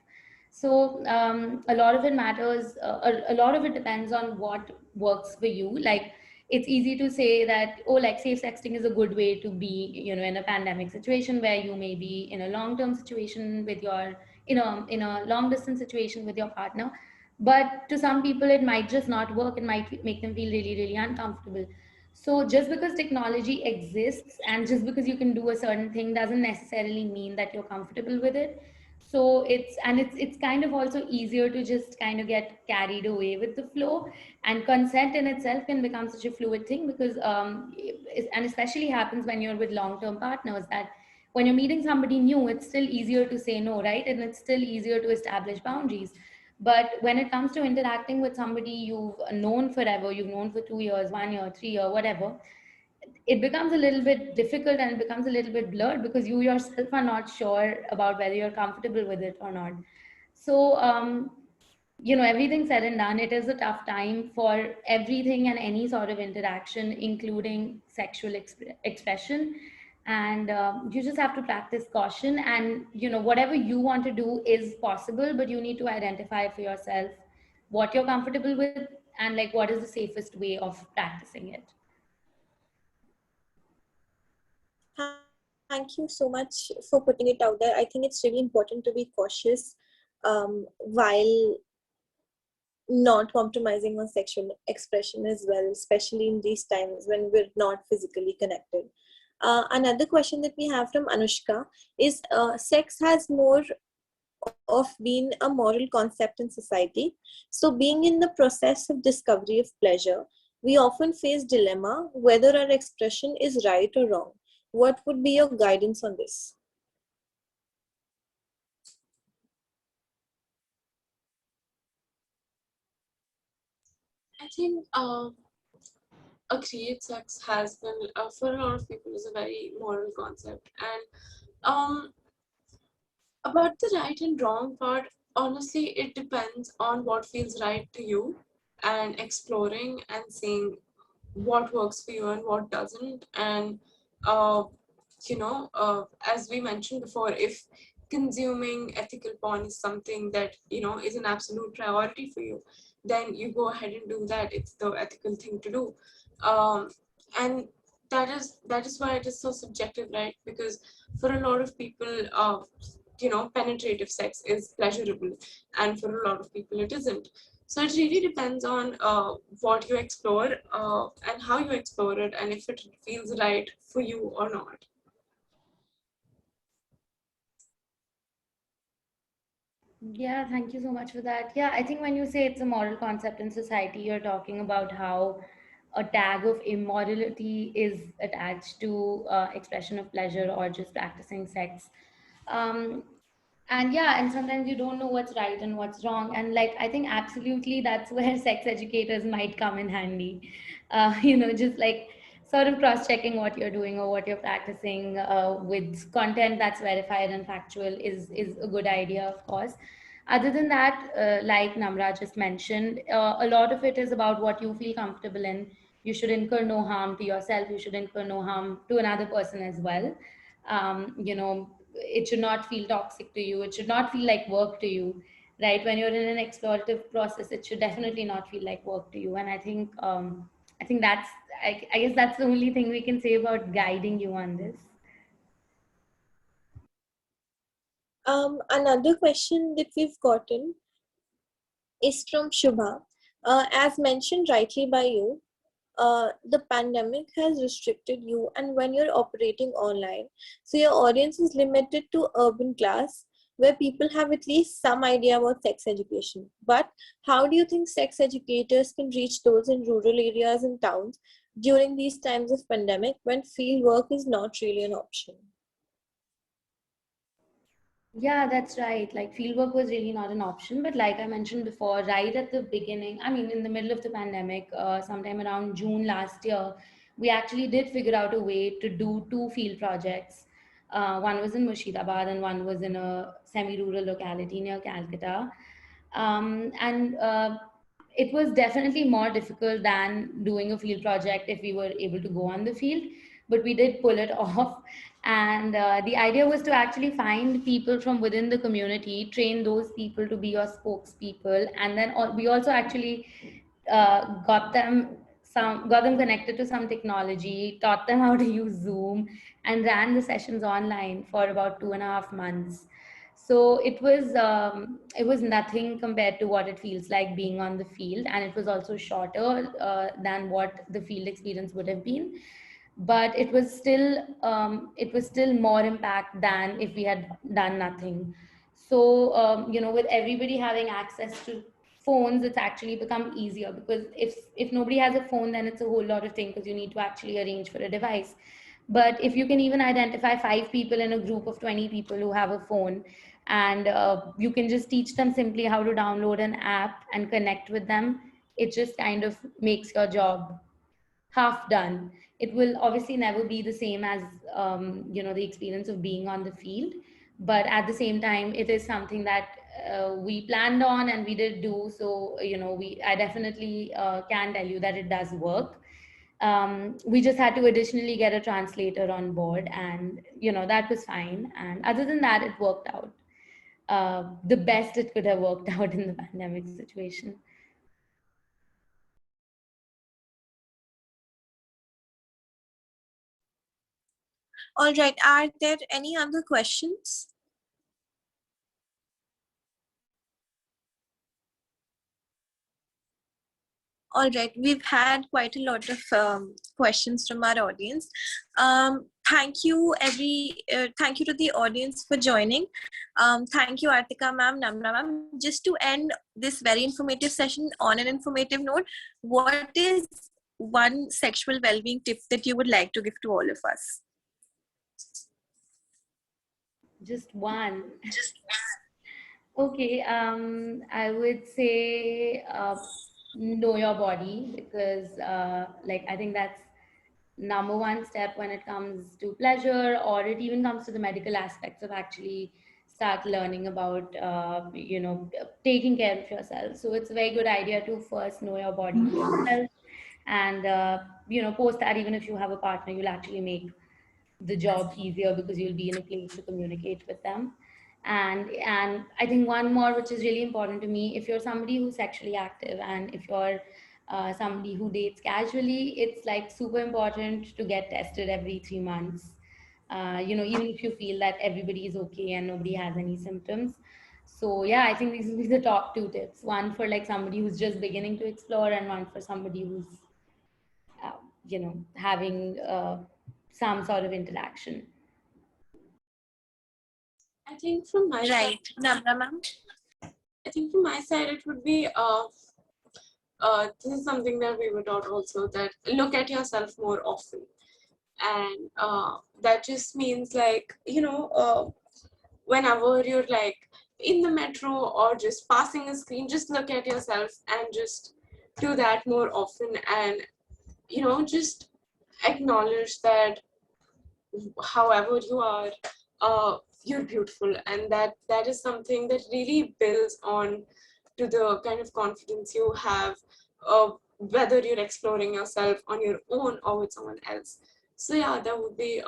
So a lot of it matters. A lot of it depends on what works for you. Like, it's easy to say that, oh, like safe sexting is a good way to be, you know, in a pandemic situation where you may be in a long-term situation with your, you know, in a long distance situation with your partner. But to some people, it might just not work. It might make them feel really, really uncomfortable. So just because technology exists and just because you can do a certain thing doesn't necessarily mean that you're comfortable with it. So it's kind of also easier to just kind of get carried away with the flow, and consent in itself can become such a fluid thing because and especially happens when you're with long-term partners, that when you're meeting somebody new, it's still easier to say no, right? And it's still easier to establish boundaries. But when it comes to interacting with somebody you've known forever, you've known for 2 years, 1 year, 3 year, whatever, it becomes a little bit difficult and it becomes a little bit blurred because you yourself are not sure about whether you're comfortable with it or not. So, you know, everything said and done, it is a tough time for everything and any sort of interaction, including sexual expression. And you just have to practice caution. And, you know, whatever you want to do is possible, but you need to identify for yourself what you're comfortable with and like what is the safest way of practicing it. Thank you so much for putting it out there. I think it's really important to be cautious while not compromising on sexual expression as well, especially in these times when we're not physically connected. Another question that we have from Anushka is sex has more of being a moral concept in society. So being in the process of discovery of pleasure, we often face dilemma whether our expression is right or wrong. What would be your guidance on this? I think a create sex has been for a lot of people is a very moral concept, and about the right and wrong part, honestly, it depends on what feels right to you, and exploring and seeing what works for you and what doesn't. And uh, as we mentioned before, if consuming ethical porn is something that is an absolute priority for you, then you go ahead and do that. It's the ethical thing to do. And that is why it is so subjective, right? Because for a lot of people, penetrative sex is pleasurable, and for a lot of people it isn't. So it really depends on what you explore and how you explore it, and if it feels right for you or not. Yeah, thank you so much for that. Yeah, I think when you say it's a moral concept in society, you're talking about how a tag of immorality is attached to expression of pleasure or just practicing sex. Um, and yeah, and sometimes you don't know what's right and what's wrong. And like, I think absolutely that's where sex educators might come in handy. You know, just like sort of cross-checking what you're doing or what you're practicing with content that's verified and factual is a good idea, of course. Other than that, like Namrah just mentioned, a lot of it is about what you feel comfortable in. You should incur no harm to yourself. You should incur no harm to another person as well. You know, it should not feel toxic to you. It should not feel like work to you, right? When you're in an explorative process, it should definitely not feel like work to you. And I think that's, I guess that's the only thing we can say about guiding you on this. Another question that we've gotten is from Shubha. As mentioned rightly by you, the pandemic has restricted you, and when you're operating online, so your audience is limited to urban class, where people have at least some idea about sex education. But how do you think sex educators can reach those in rural areas and towns during these times of pandemic when field work is not really an option? Yeah, that's right. Like fieldwork was really not an option, but like I mentioned before, right at the beginning, I mean, in the middle of the pandemic, sometime around June last year, we actually did figure out a way to do two field projects. One was in Murshidabad and one was in a semi-rural locality near Calcutta. And it was definitely more difficult than doing a field project if we were able to go on the field, but we did pull it off. And the idea was to actually find people from within the community, train those people to be your spokespeople, and then we also actually got them connected to some technology, taught them how to use Zoom, and ran the sessions online for about 2.5 months. So it was nothing compared to what it feels like being on the field, and it was also shorter than what the field experience would have been, but it was still more impact than if we had done nothing. So with everybody having access to phones, it's actually become easier, because if nobody has a phone, then it's a whole lot of things, because you need to actually arrange for a device. But if you can even identify 5 people in a group of 20 people who have a phone, and you can just teach them simply how to download an app and connect with them, it just kind of makes your job half done. It will obviously never be the same as the experience of being on the field, but at the same time, it is something that we planned on and we did do. So I definitely can tell you that it does work. We just had to additionally get a translator on board, and that was fine. And other than that, it worked out the best it could have worked out in the pandemic situation. All right, are there any other questions? All right, we've had quite a lot of questions from our audience. Thank you to the audience for joining. Thank you, Artika ma'am, Namrah ma'am. Just to end this very informative session on an informative note, what is one sexual well-being tip that you would like to give to all of us? Just one. Okay, I would say know your body, because I think that's number one step when it comes to pleasure, or it even comes to the medical aspects of actually start learning about taking care of yourself. So it's a very good idea to first know your body yourself, and post that, even if you have a partner, you'll actually make the job easier, because you'll be in a place to communicate with them. And I think one more, which is really important to me, if you're somebody who's sexually active, and if you're somebody who dates casually, it's like super important to get tested every 3 months. Even if you feel that everybody is okay and nobody has any symptoms. So yeah, I think these will be the top two tips. One for like somebody who's just beginning to explore, and one for somebody who's having some sort of interaction. I think from my side, Namrah ma'am. I think from my side, it would be this is something that we were taught also, that look at yourself more often. And that just means whenever you're like in the metro or just passing a screen, just look at yourself and just do that more often. And just acknowledge that however you are, you're beautiful, and that is something that really builds on to the kind of confidence you have, whether you're exploring yourself on your own or with someone else. So yeah, that would be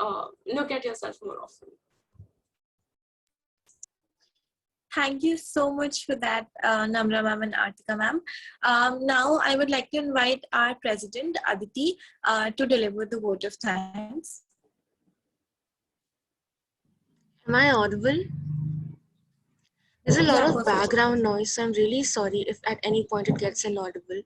look at yourself more often. Thank you so much for that, Namrah ma'am and Artika ma'am. Now I would like to invite our president, Aditi, to deliver the vote of thanks. Am I audible? There's a lot Yeah, of perfect. background noise, so I'm really sorry if at any point it gets inaudible.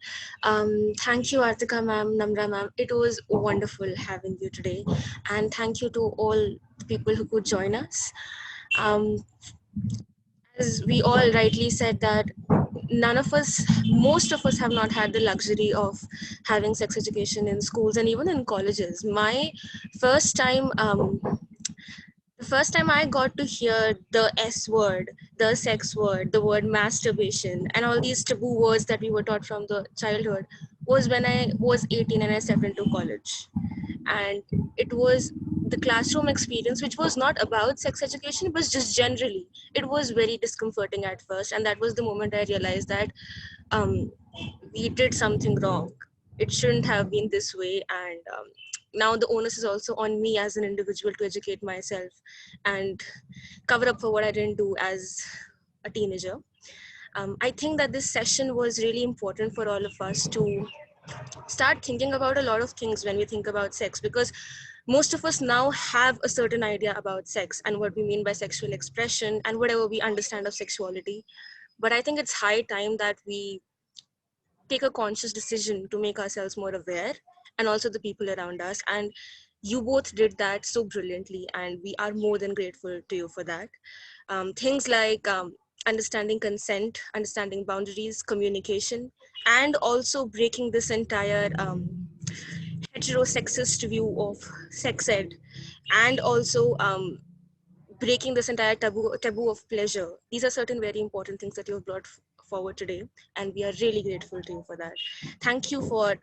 Thank you, Artika ma'am, Namrah ma'am. It was wonderful having you today. And thank you to all the people who could join us. Um, as we all rightly said that none of us, most of us have not had the luxury of having sex education in schools and even in colleges. My first time the first time I got to hear the S word, the sex word, the word masturbation, and all these taboo words that we were taught from the childhood was when I was 18 and I stepped into college. And it was the classroom experience, which was not about sex education, but just generally. It was very discomforting at first. And that was the moment I realized that um, we did something wrong. It shouldn't have been this way. And now the onus is also on me as an individual to educate myself and cover up for what I didn't do as a teenager. I think that this session was really important for all of us to start thinking about a lot of things when we think about sex, because most of us now have a certain idea about sex and what we mean by sexual expression and whatever we understand of sexuality. But I think it's high time that we take a conscious decision to make ourselves more aware, and also the people around us. And you both did that so brilliantly, and we are more than grateful to you for that. Things like understanding consent, understanding boundaries, communication, and also breaking this entire heterosexist view of sex ed, and also breaking this entire taboo of pleasure. These are certain very important things that you have brought forward today, and we are really grateful to you for that. Thank you for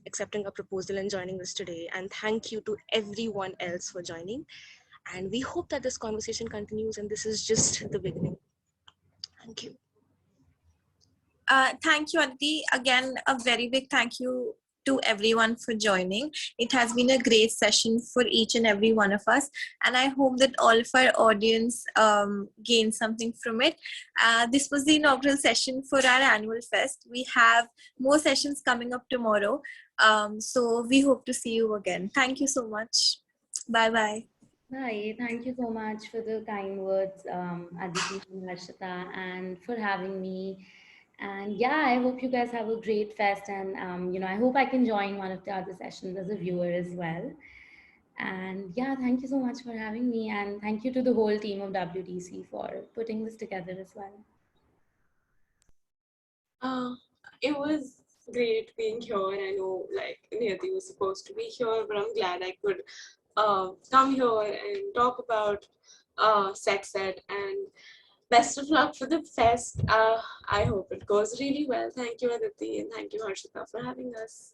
accepting our proposal and joining us today, and thank you to everyone else for joining. And we hope that this conversation continues, and this is just the beginning. Thank you. Thank you, Aditi. Again, a very big thank you to everyone for joining. It has been a great session for each and every one of us, and I hope that all of our audience gained something from it. This was the inaugural session for our annual fest. We have more sessions coming up tomorrow, so we hope to see you again. Thank you so much. Bye-bye. Hi, thank you so much for the kind words, Aditi and Harshita, and for having me. And yeah, I hope you guys have a great fest, and I hope I can join one of the other sessions as a viewer as well. And yeah, thank you so much for having me, and thank you to the whole team of WDC for putting this together as well. It was great being here. I know like Niyati was supposed to be here, but I'm glad I could come here and talk about sex ed, and best of luck for the fest. I hope it goes really well. Thank you, Aditi, and thank you, Harshita, for having us.